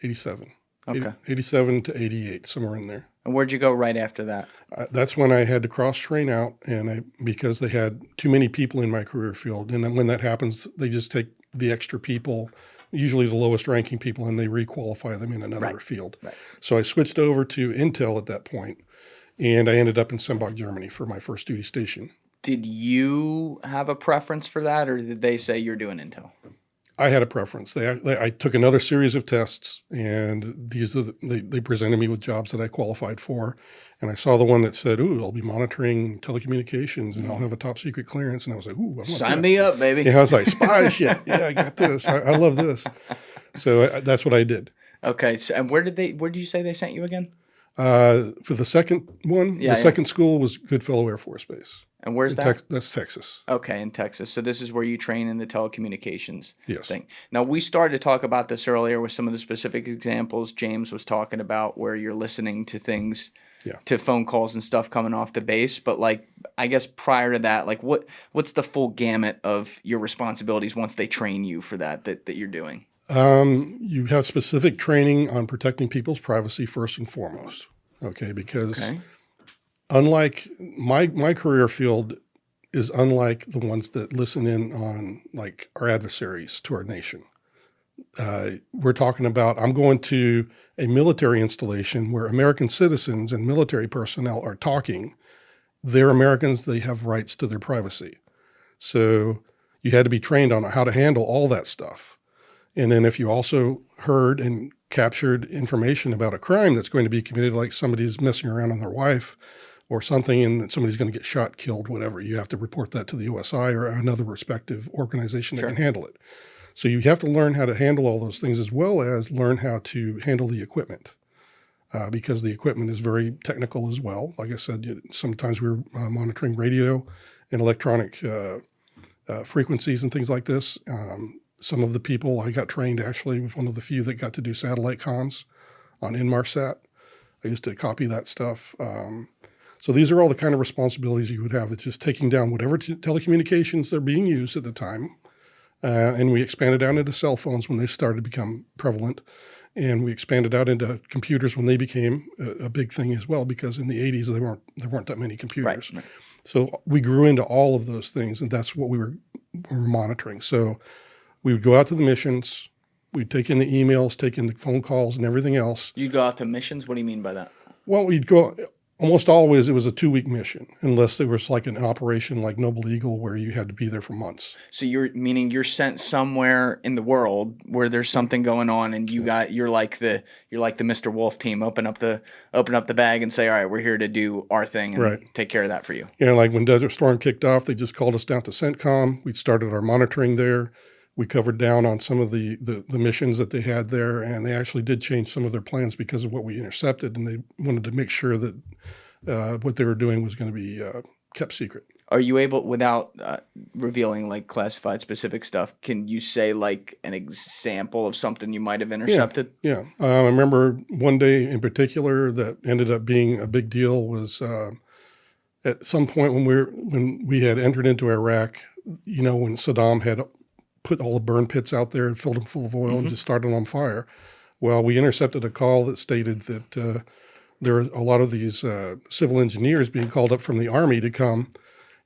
87. Okay. 87 to 88, somewhere in there. And where'd you go right after that? That's when I had to cross-train out, and because they had too many people in my career field. And then when that happens, they just take the extra people, usually the lowest-ranking people, and they requalify them in another field. Right. So I switched over to Intel at that point, and I ended up in Sembach, Germany for my first duty station. Did you have a preference for that, or did they say you're doing Intel? I had a preference. I took another series of tests, and they presented me with jobs that I qualified for. And I saw the one that said, "Ooh, I'll be monitoring telecommunications, and I'll have a top secret clearance." And I was like, "Ooh, I want sign me up, baby!" Yeah, I was like, "Spy shit! Yeah, I got this. I love this." So that's what I did. Okay. So, and where did you say they sent you again? For the second one, second school was Goodfellow Air Force Base. And where's that? That's Texas. Okay, in Texas. So this is where you train in the telecommunications Yes. thing. Now, we started to talk about this earlier with some of the specific examples James was talking about where you're listening to things, Yeah. to phone calls and stuff coming off the base. But like, I guess prior to that, like what's the full gamut of your responsibilities once they train you for that you're doing? You have specific training on protecting people's privacy first and foremost. Okay, because Okay. unlike my career field is unlike the ones that listen in on like our adversaries to our nation. We're talking about, I'm going to a military installation where American citizens and military personnel are talking. They're Americans, they have rights to their privacy. So you had to be trained on how to handle all that stuff. And then if you also heard and captured information about a crime that's going to be committed, like somebody's messing around on their wife or something, and somebody's going to get shot, killed, whatever, you have to report that to the USI or another respective organization that Sure. can handle it. So you have to learn how to handle all those things as well as learn how to handle the equipment. Because the equipment is very technical as well. Like I said, sometimes we're monitoring radio and electronic frequencies and things like this. Some of the people I got trained actually was one of the few that got to do satellite comms on Inmarsat. I used to copy that stuff. So these are all the kind of responsibilities you would have. It's just taking down whatever telecommunications are being used at the time. And we expanded out into cell phones when they started to become prevalent. And we expanded out into computers when they became a big thing as well, because in the 80s, there weren't that many computers. Right. So we grew into all of those things, and that's what we were monitoring. So we would go out to the missions, we'd take in the emails, take in the phone calls and everything else. You go out to missions? What do you mean by that? Well, we'd go, almost always it was a 2-week mission, unless there was like an operation like Noble Eagle where you had to be there for months. So you're sent somewhere in the world where there's something going on, and you're like the Mr. Wolf team. Open up the bag and say, all right, we're here to do our thing and Right. take care of that for you. You know, like when Desert Storm kicked off, they just called us down to CENTCOM. We started our monitoring there. We covered down on some of the missions that they had there, and they actually did change some of their plans because of what we intercepted, and they wanted to make sure that what they were doing was going to be kept secret. Are you able, without revealing like classified specific stuff, can you say like an example of something you might have intercepted? Yeah. I remember one day in particular that ended up being a big deal was at some point when we had entered into Iraq, you know, when Saddam had put all the burn pits out there and filled them full of oil and just started on fire. Well, we intercepted a call that stated that there are a lot of these civil engineers being called up from the Army to come,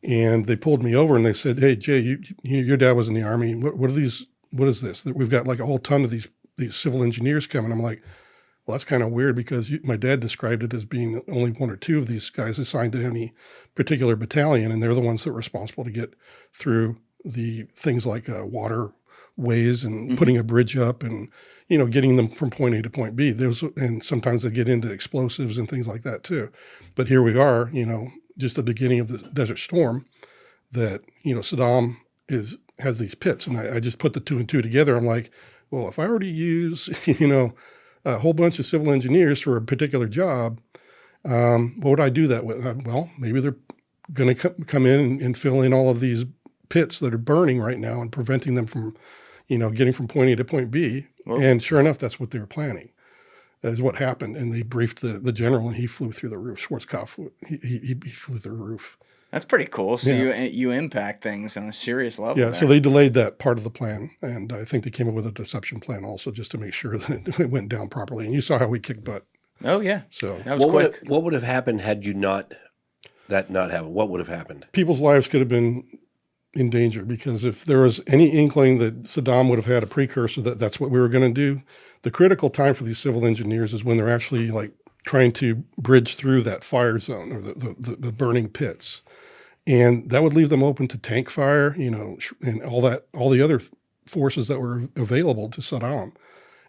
and they pulled me over and they said, "Hey, Jay, your dad was in the Army. What are these? What is this? We've got like a whole ton of these civil engineers coming." I'm like, well, that's kind of weird because my dad described it as being only 1 or 2 of these guys assigned to any particular battalion, and they're the ones that are responsible to get through the things like waterways and putting a bridge up and, you know, getting them from point A to point B. And sometimes they get into explosives and things like that too. But here we are, you know, just the beginning of the Desert Storm that, you know, Saddam has these pits. And I just put the 2 and 2 together. I'm like, well, if I were to use, you know, a whole bunch of civil engineers for a particular job, what would I do that with? Well, maybe they're going to come in and fill in all of these pits that are burning right now and preventing them from, you know, getting from point A to point B. Well, and sure enough, that's what they were planning. That is what happened. And they briefed the general, and he flew through the roof. Schwarzkopf, he flew through the roof. That's pretty cool. So you impact things on a serious level. Yeah, there. so they delayed that part of the plan. And I think they came up with a deception plan also just to make sure that it went down properly. And you saw how we kicked butt. Oh, yeah. So that was quick. What would have happened had you not happened? What would have happened? People's lives could have been in danger, because if there was any inkling that Saddam would have had a precursor that that's what we were going to do, the critical time for these civil engineers is when they're actually like trying to bridge through that fire zone or the burning pits. And that would leave them open to tank fire, you know, and all the other forces that were available to Saddam.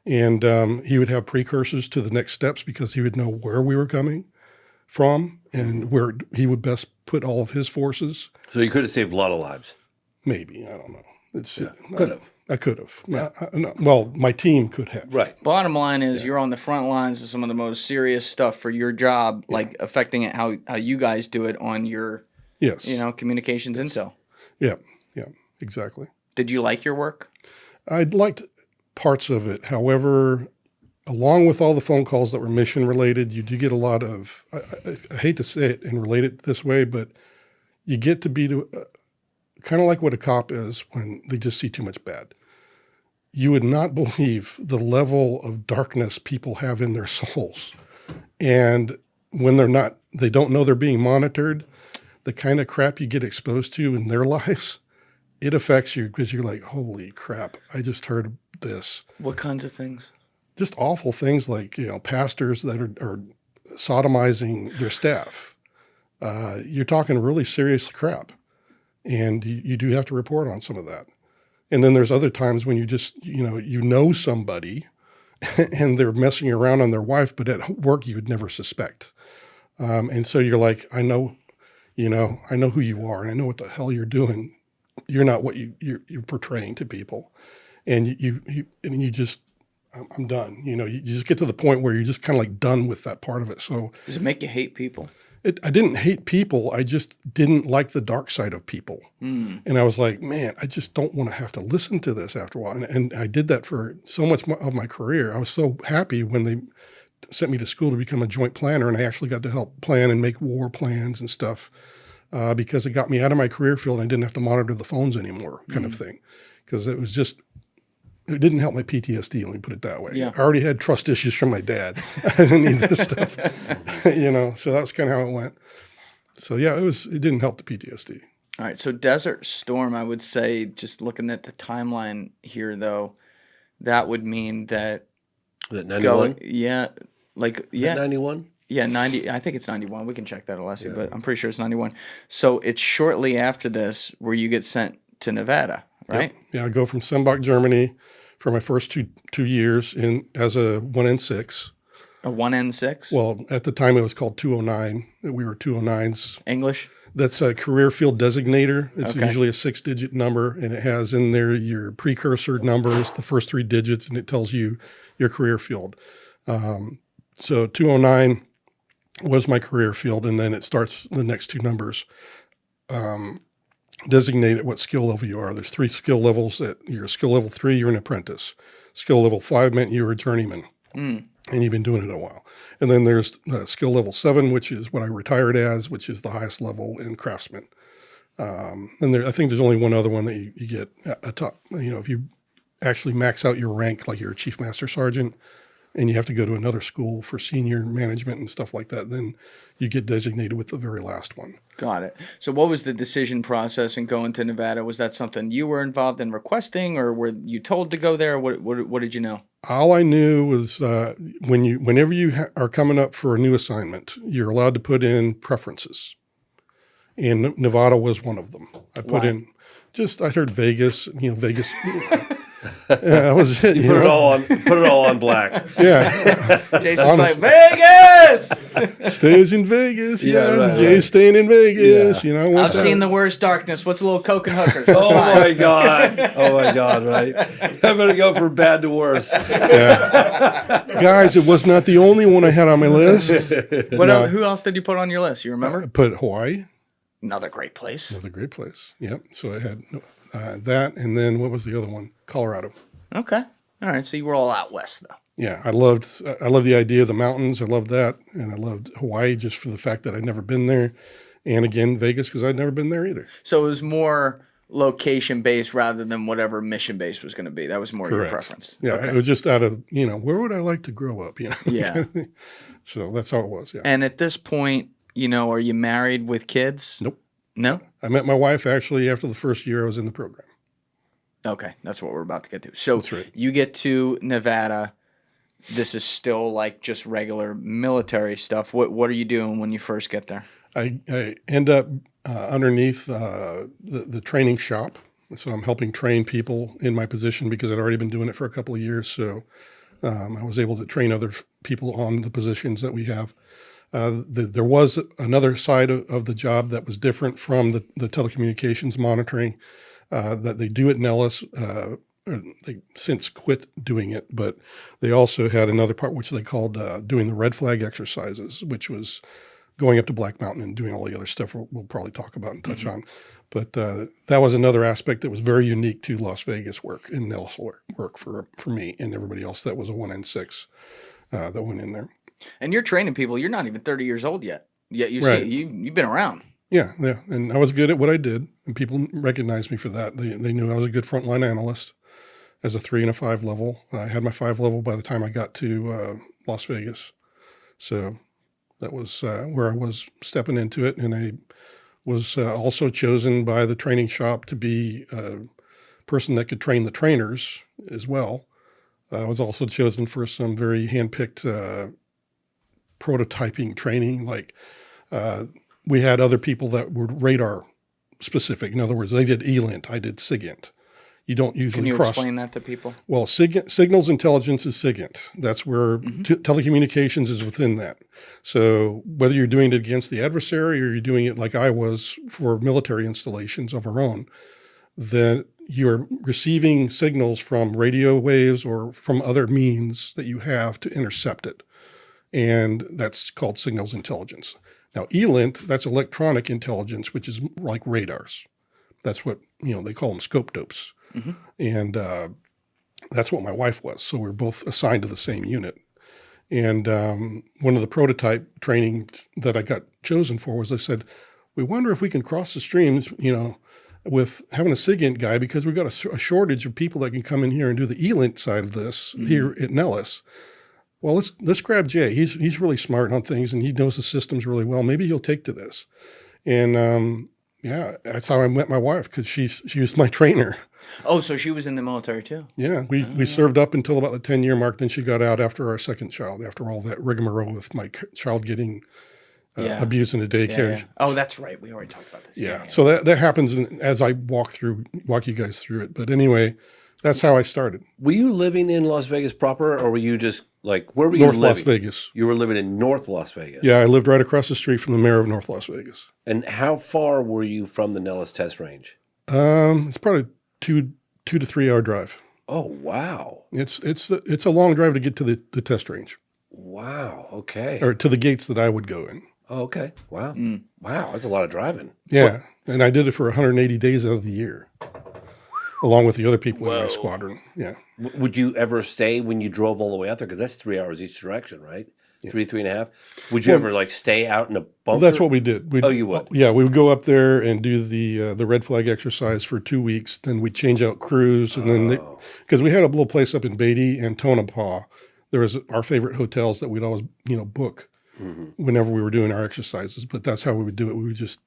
And he would have precursors to the next steps because he would know where we were coming from and where he would best put all of his forces. So you could have saved a lot of lives. Maybe. I don't know. Could have. I could have. Yeah. Well, my team could have. Right. Bottom line is you're on the front lines of some of the most serious stuff for your job, like affecting it how you guys do it on your Yes. Communications intel. Yeah. Yeah. Exactly. Did you like your work? I liked parts of it. However, along with all the phone calls that were mission related, you do get a lot of, I hate to say it and relate it this way, but you get to be kind of like what a cop is when they just see too much bad. You would not believe the level of darkness people have in their souls. And when they don't know they're being monitored, the kind of crap you get exposed to in their lives, it affects you because you're like, holy crap, I just heard this. What kinds of things? Just awful things like, pastors that are sodomizing their staff. You're talking really serious crap. And you do have to report on some of that. And then there's other times when you just, somebody and they're messing around on their wife, but at work you would never suspect. And so you're like, I know who you are and I know what the hell you're doing. You're not what you're portraying to people. And you just, I'm done. You just get to the point where you're just kind of like done with that part of it. So does it make you hate people? I didn't hate people. I just didn't like the dark side of people. And I was like, man, I just don't want to have to listen to this after a while. And I did that for so much of my career. I was so happy when they sent me to school to become a joint planner, and I actually got to help plan and make war plans and stuff because it got me out of my career field and I didn't have to monitor the phones anymore kind of thing. Because it it didn't help my PTSD, let me put it that way. Yeah. I already had trust issues from my dad. I didn't need this stuff, so that's kind of how it went. So yeah, it didn't help the PTSD. All right. So Desert Storm, I would say, just looking at the timeline here, though, that would mean that. Was it 91? Yeah. Like, yeah. 91? Yeah, 90. I think it's 91. We can check that, Alessi, but I'm pretty sure it's 91. So it's shortly after this where you get sent to Nevada, right? Yep. Yeah, I go from Sembach, Germany for my first two years as a 1N6. A 1N6? Well, at the time it was called 209. We were 209s. English? That's a career field designator. It's Okay. usually a 6-digit number, and it has in there your precursor numbers, the first 3 digits, and it tells you your career field. So 209 was my career field, and then it starts the next 2 numbers. Designate at what skill level you are. There's 3 skill levels. You're a skill level 3, you're an apprentice. Skill level 5 meant you were a journeyman, and you've been doing it a while. And then there's skill level 7, which is what I retired as, which is the highest level in craftsman. And I think there's only one other one that you get a top. If you actually max out your rank, like you're a chief master sergeant, and you have to go to another school for senior management and stuff like that, then you get designated with the very last one. Got it. So what was the decision process in going to Nevada? Was that something you were involved in requesting, or were you told to go there? What did you know? All I knew was whenever you are coming up for a new assignment, you're allowed to put in preferences. And Nevada was one of them. I put in I heard Vegas, Vegas. That was it. Put it all on black. Yeah. Jason's like, Vegas! Stays in Vegas. Yeah, right, Jay's staying in Vegas. Yeah. I've seen the worst darkness. What's a little coke and hookers? Oh my God. Right? I'm going to go from bad to worse. Yeah. Guys, it was not the only one I had on my list. Who else did you put on your list? You remember? I put Hawaii. Another great place. Another great place. Yep. So I had that, and then what was the other one? Colorado. Okay. All right. So you were all out west, though. Yeah, I loved the idea of the mountains. I loved that, and I loved Hawaii just for the fact that I'd never been there, and again Vegas because I'd never been there either. So it was more location based rather than whatever mission base was going to be. That was more Correct. your preference. Yeah, Okay. it was just out of where would I like to grow up? Yeah. So that's how it was. Yeah. And at this point, are you married with kids? Nope. No? I met my wife actually after the first year I was in the program. Okay, that's what we're about to get to. So That's right. you get to Nevada. This is still like just regular military stuff. What are you doing when you first get there? I end up underneath the training shop. So I'm helping train people in my position because I'd already been doing it for a couple of years. So I was able to train other people on the positions that we have. There was another side of the job that was different from the telecommunications monitoring that they do at Nellis. They since quit doing it, but they also had another part which they called doing the red flag exercises, which was going up to Black Mountain and doing all the other stuff we'll probably talk about and touch on. But that was another aspect that was very unique to Las Vegas work and Nellis work for me and everybody else that was a 1N6 that went in there. And you're training people. You're not even 30 years old yet. Yet you've been around. Yeah. And I was good at what I did, and people recognized me for that. They knew I was a good frontline analyst as a 3 and a 5 level. I had my 5 level by the time I got to Las Vegas. So that was where I was stepping into it. And I was also chosen by the training shop to be a person that could train the trainers as well. I was also chosen for some very handpicked prototyping training. Like we had other people that were radar specific. In other words, they did ELINT, I did SIGINT. You don't usually Can you explain that to people? Well, signals intelligence is SIGINT. That's where telecommunications is within that. So whether you're doing it against the adversary or you're doing it like I was for military installations of our own, then you're receiving signals from radio waves or from other means that you have to intercept it. And that's called signals intelligence. Now, ELINT, that's electronic intelligence, which is like radars. That's what, they call them scope dopes. And that's what my wife was. So we were both assigned to the same unit. And one of the prototype training that I got chosen for was, they said, we wonder if we can cross the streams, with having a SIGINT guy, because we've got a shortage of people that can come in here and do the ELINT side of this here at Nellis. Well, let's grab Jay. He's really smart on things, and he knows the systems really well. Maybe he'll take to this. And that's how I met my wife, because she was my trainer. Oh, so she was in the military too? Yeah, we served up until about the 10-year mark. Then she got out after our second child, after all that rigmarole with my child getting abused in a daycare. Yeah. Oh, that's right. We already talked about this. Yeah. So that happens as I walk you guys through it. But anyway, that's how I started. Were you living in Las Vegas proper, or were you just where were you living? North Las Vegas. You were living in North Las Vegas. Yeah, I lived right across the street from the mayor of North Las Vegas. And how far were you from the Nellis test range? It's probably 2 to 3 hour drive. Oh, wow. It's a long drive to get to the test range. Wow. Okay. Or to the gates that I would go in. Oh, okay. Wow. Wow. That's a lot of driving. Yeah. And I did it for 180 days out of the year, along with the other people in my squadron. Yeah. Would you ever stay when you drove all the way out there? Because that's 3 hours each direction, right? Yeah. 3.5. Would you ever stay out in a bunker? Well, that's what we did. You would? Yeah, we would go up there and do the red flag exercise for 2 weeks. Then we'd change out crews, and then because we had a little place up in Beatty and Tonopah, there was our favorite hotels that we'd always book whenever we were doing our exercises. But that's how we would do it. We would just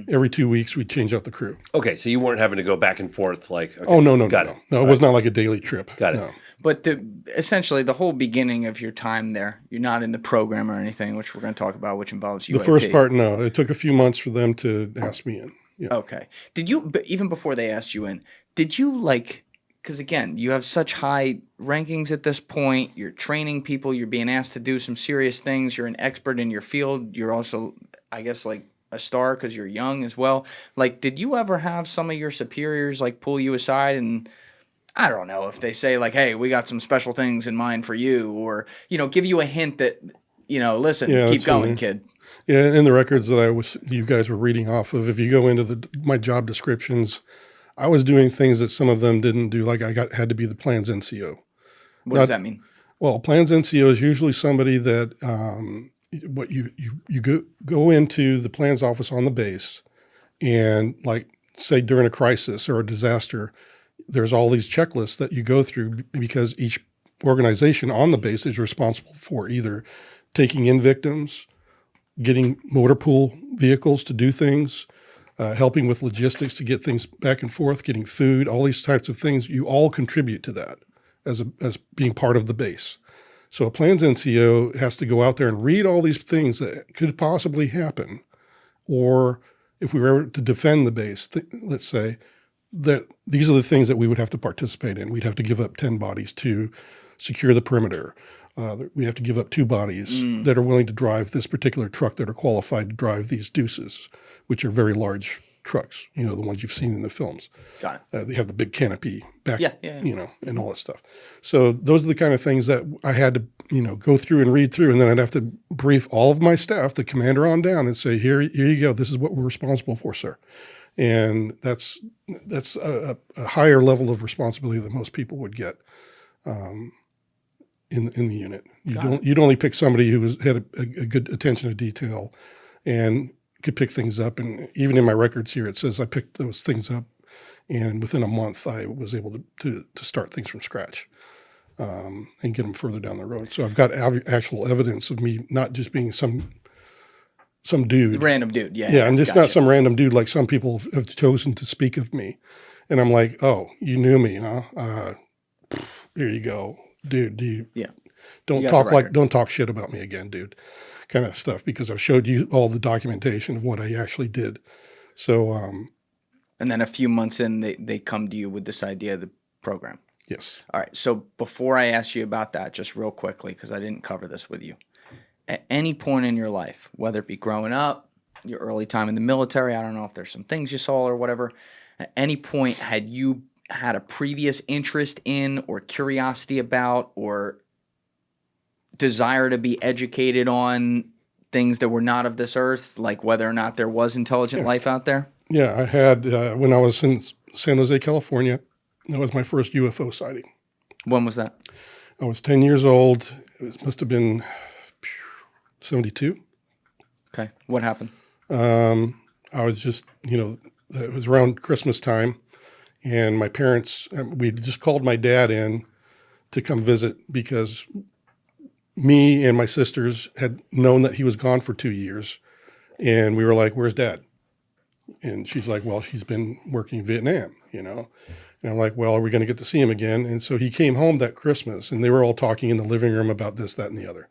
every 2 weeks we'd change out the crew. Okay, so you weren't having to go back and forth okay. Oh no, Got it. No, it was not like a daily trip. Got it. No. But essentially, the whole beginning of your time there, you're not in the program or anything, which we're going to talk about, which involves UAP. The first part, no. It took a few months for them to ask me in. Yeah. Okay. Did you, even before they asked you in, did you because again, you have such high rankings at this point, you're training people, you're being asked to do some serious things, you're an expert in your field, you're also, I guess, a star because you're young as well. Did you ever have some of your superiors, pull you aside and, I don't know, if they say hey, we got some special things in mind for you, or, give you a hint that, listen, keep going, kid. Yeah. In the records that you guys were reading off of, if you go into my job descriptions, I was doing things that some of them didn't do. Had to be the plans NCO. What does that mean? Well, plans NCO is usually somebody that, you go into the plans office on the base, and say during a crisis or a disaster, there's all these checklists that you go through, because each organization on the base is responsible for either taking in victims, getting motor pool vehicles to do things, helping with logistics to get things back and forth, getting food, all these types of things. You all contribute to that as being part of the base. So a plans NCO has to go out there and read all these things that could possibly happen. Or if we were ever to defend the base, let's say, that these are the things that we would have to participate in. We'd have to give up 10 bodies to secure the perimeter. We have to give up 2 bodies that are willing to drive this particular truck, that are qualified to drive these deuces, which are very large trucks, you know, the ones you've seen in the films. Got it. They have the big canopy back, Yeah. you know, and all that stuff. So those are the kind of things that I had to, you know, go through and read through. And then I'd have to brief all of my staff, the commander on down, and say, here you go. This is what we're responsible for, sir. And that's a higher level of responsibility than most people would get in the unit. You'd only pick somebody who had a good attention to detail and could pick things up. And even in my records here, it says I picked those things up, and within a month, I was able to start things from scratch and get them further down the road. So I've got actual evidence of me not just being some dude. Random dude, yeah. Yeah, I'm just not some random dude like some people have chosen to speak of me. And I'm like, oh, you knew me, huh? Here you go, dude. Yeah. Don't talk shit about me again, dude. Kind of stuff, because I've showed you all the documentation of what I actually did. So, and then a few months in, they come to you with this idea of the program. yes. All right. So before I ask you about that, just real quickly, because I didn't cover this with you, at any point in your life, whether it be growing up, your early time in the military, I don't know if there's some things you saw or whatever, at any point had you had a previous interest in or curiosity about or desire to be educated on things that were not of this earth, like whether or not there was intelligent life out there? Yeah, I had, when I was in San Jose, California, that was my first UFO sighting. When was that? I was 10 years old. Must have been 72. Okay. What happened? I was just, you know, it was around Christmas time, and my parents, we just called my dad in to come visit because me and my sisters had known that he was gone for 2 years, and we were like, where's Dad? And she's like, well, he's been working in Vietnam, you know? And I'm like, well, are we going to get to see him again? And so he came home that Christmas, and they were all talking in the living room about this, that, and the other.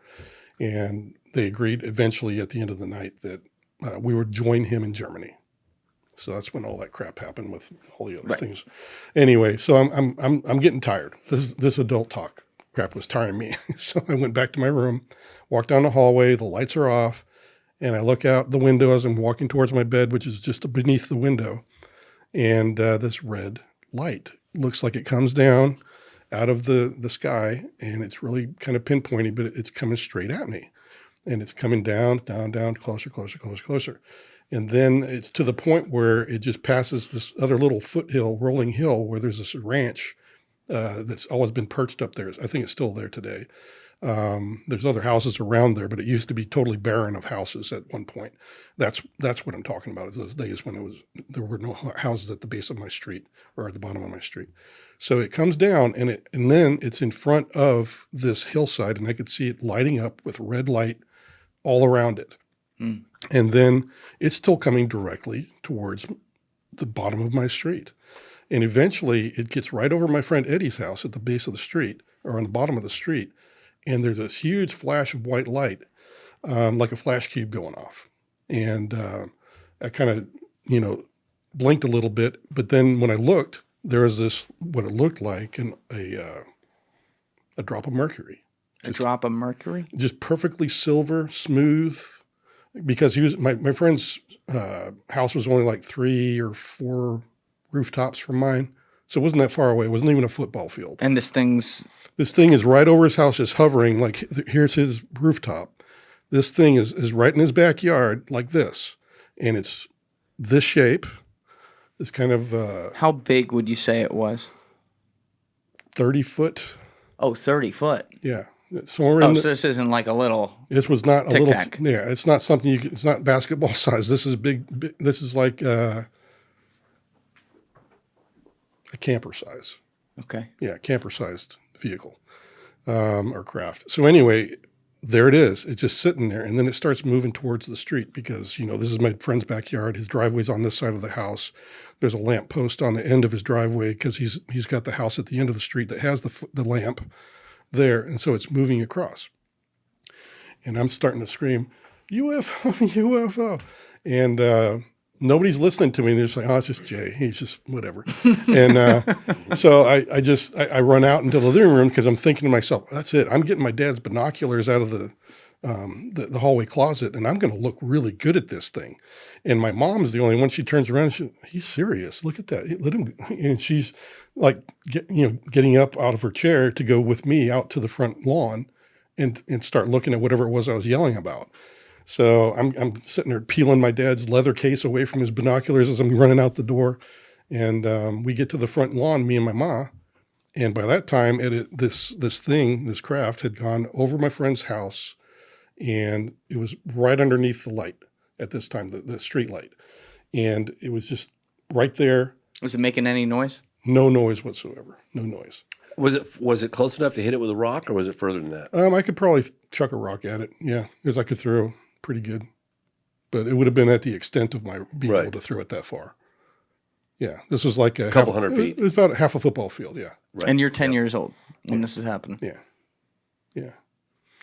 And they agreed eventually at the end of the night that we would join him in Germany. So that's when all that crap happened with all the other things. Anyway, so I'm getting tired. This adult talk crap was tiring me. So I went back to my room, walked down the hallway, the lights are off, and I look out the window as I'm walking towards my bed, which is just beneath the window. And this red light looks like it comes down out of the sky, and it's really kind of pinpointy, but it's coming straight at me. And it's coming down, closer. And then it's to the point where it just passes this other little foothill, rolling hill, where there's this ranch that's always been perched up there. I think it's still there today. There's other houses around there, but it used to be totally barren of houses at one point. That's what I'm talking about, is those days when there were no houses at the base of my street or at the bottom of my street. So it comes down, and then it's in front of this hillside, and I could see it lighting up with red light all around it. Mm. And then it's still coming directly towards the bottom of my street. And eventually it gets right over my friend Eddie's house at the base of the street, or on the bottom of the street. And there's this huge flash of white light, like a flash cube going off. And I kind of, you know, blinked a little bit. But then when I looked, there was this, what it looked like, a drop of mercury. A drop of mercury? Just perfectly silver, smooth. Because he was my friend's house was only like 3 or 4 rooftops from mine, so it wasn't that far away. It wasn't even a football field. And this thing is right over his house, just hovering. Like, here's his rooftop. This thing is right in his backyard, like this, and it's this shape. It's kind of how big would you say it was? 30 foot. Oh, 30 foot. Yeah. So this isn't like a little. This was not a little. Tic-tac. Yeah, it's not something it's not basketball size. This is big. This is like a camper size. Okay. Yeah, camper sized vehicle or craft. So anyway, there it is. It's just sitting there, and then it starts moving towards the street because, you know, this is my friend's backyard. His driveway's on this side of the house. There's a lamp post on the end of his driveway because he's got the house at the end of the street that has the lamp there, and so it's moving across. And I'm starting to scream, UFO, UFO. And nobody's listening to me. They're just like, oh, it's just Jay. He's just whatever. And so I run out into the living room because I'm thinking to myself, that's it. I'm getting my dad's binoculars out of the hallway closet, and I'm going to look really good at this thing. And my mom's the only one. She turns around, he's serious. Look at that. Let him. And she's like, getting up out of her chair to go with me out to the front lawn and start looking at whatever it was I was yelling about. So I'm sitting there peeling my dad's leather case away from his binoculars as I'm running out the door. And we get to the front lawn, me and my ma. And by that time, this craft had gone over my friend's house, and it was right underneath the light at this time, the street light. And it was just right there. Was it making any noise? No noise whatsoever. No noise. Was it close enough to hit it with a rock, or was it further than that? I could probably chuck a rock at it. Yeah, because I could throw pretty good. But it would have been at the extent of my being able to throw it that far. Yeah, this was like a couple hundred feet. It was about half a football field, yeah. Right. And you're 10 years old when this is happening. Yeah. Yeah.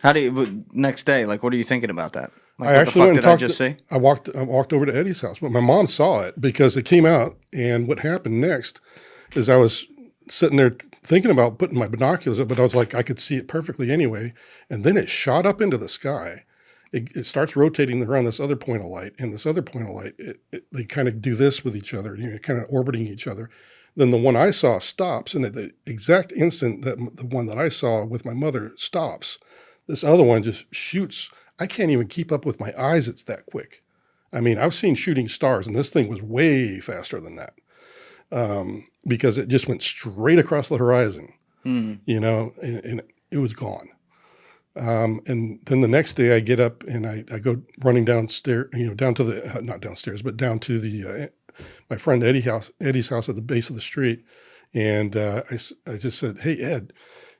How do you, next day, like, what are you thinking about that? Like, I what actually the fuck did I just say? I walked over to Eddie's house, but my mom saw it because it came out. And what happened next is I was sitting there thinking about putting my binoculars up, but I was like, I could see it perfectly anyway. And then it shot up into the sky. It starts rotating around this other point of light, and this other point of light, they kind of do this with each other, kind of orbiting each other. Then the one I saw stops, and at the exact instant that the one that I saw with my mother stops, this other one just shoots. I can't even keep up with my eyes. It's that quick. I mean, I've seen shooting stars, and this thing was way faster than that because it just went straight across the horizon, and it was gone. And then the next day I get up and I go running downstairs, down to the, not downstairs, but down to the, my friend Eddie's house at the base of the street. And I just said, hey, Ed,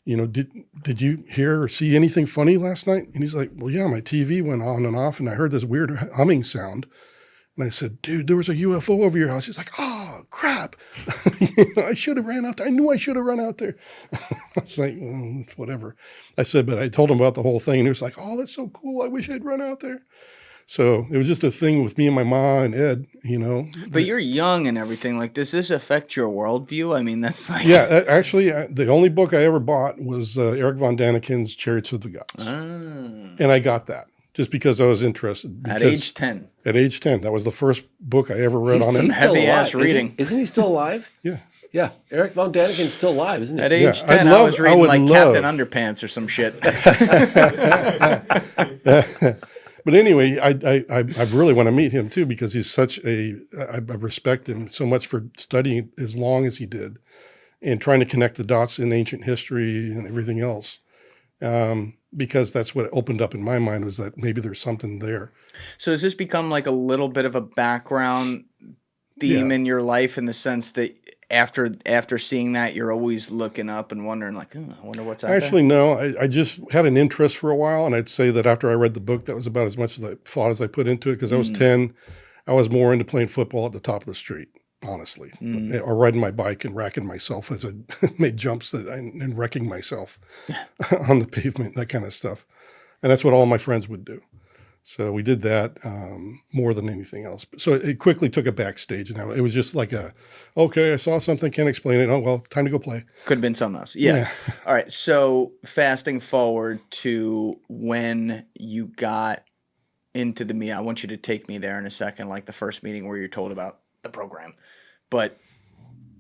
did you hear or see anything funny last night? And he's like, well, yeah, my TV went on and off and I heard this weird humming sound. And I said, dude, there was a UFO over your house. He's like, oh, crap. I should have ran out there. I knew I should have run out there. I was like, whatever. I said, but I told him about the whole thing. And he was like, oh, that's so cool. I wish I'd run out there. So it was just a thing with me and my ma and Ed, But you're young and everything. Like, does this affect your worldview? I mean, that's like... Yeah, actually, the only book I ever bought was Eric von Daniken's Chariots of the Gods. And I got that. Just because I was interested. At age 10. At age 10. That was the first book I ever read on it. Some heavy-ass reading. Isn't he still alive? Yeah. Yeah. Eric von Daniken's still alive, isn't he? At age 10, I was reading like Captain Underpants or some shit. But anyway, I really want to meet him too because he's such I respect him so much for studying as long as he did and trying to connect the dots in ancient history and everything else. Because that's what opened up in my mind was that maybe there's something there. So has this become like a little bit of a background theme in your life in the sense that after seeing that, you're always looking up and wondering like, I wonder what's out there? Actually, no. I just had an interest for a while, and I'd say that after I read the book, that was about as much as I thought as I put into it because I was 10. I was more into playing football at the top of the street, honestly, or riding my bike and racking myself as I made jumps and wrecking myself on the pavement, that kind of stuff. And that's what all my friends would do. So we did that more than anything else. So it quickly took a backstage. And it was just like okay, I saw something, can't explain it. Oh, well, time to go play. Could have been something else. Yeah. All right. So fasting forward to when you got into the meeting. I want you to take me there in a second, like the first meeting where you're told about the program. But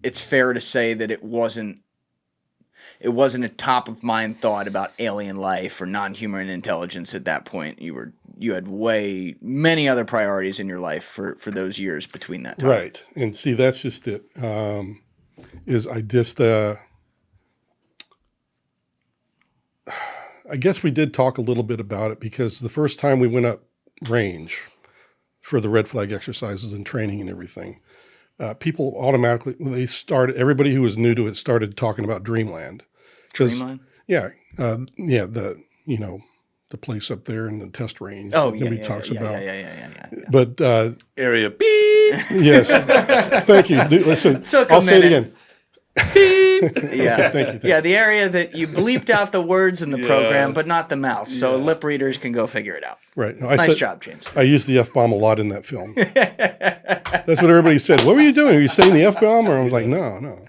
it's fair to say that it wasn't a top of mind thought about alien life or non-human intelligence at that point. You had many other priorities in your life for those years between that time. Right. And see, that's just it. I guess we did talk a little bit about it because the first time we went up range for the red flag exercises and training and everything, people automatically, everybody who was new to it started talking about Dreamland. Dreamland? Yeah. The place up there in the test range. Oh, that nobody talks about. Yeah. But area beep. Yes. Thank you. Listen, I'll say it again. Beep. Yeah. Thank you. Yeah, the area that you bleeped out the words in the program, but not the mouth. So lip readers can go figure it out. Right. No, nice job, James. I used the F-bomb a lot in that film. That's what everybody said. What were you doing? Were you saying the F-bomb? Or I was like, no.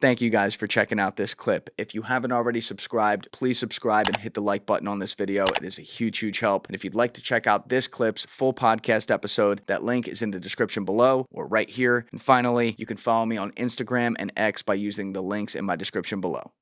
Thank you guys for checking out this clip. If you haven't already subscribed, please subscribe and hit the like button on this video. It is a huge, huge help. And if you'd like to check out this clip's full podcast episode, that link is in the description below or right here. And finally, you can follow me on Instagram and X by using the links in my description below.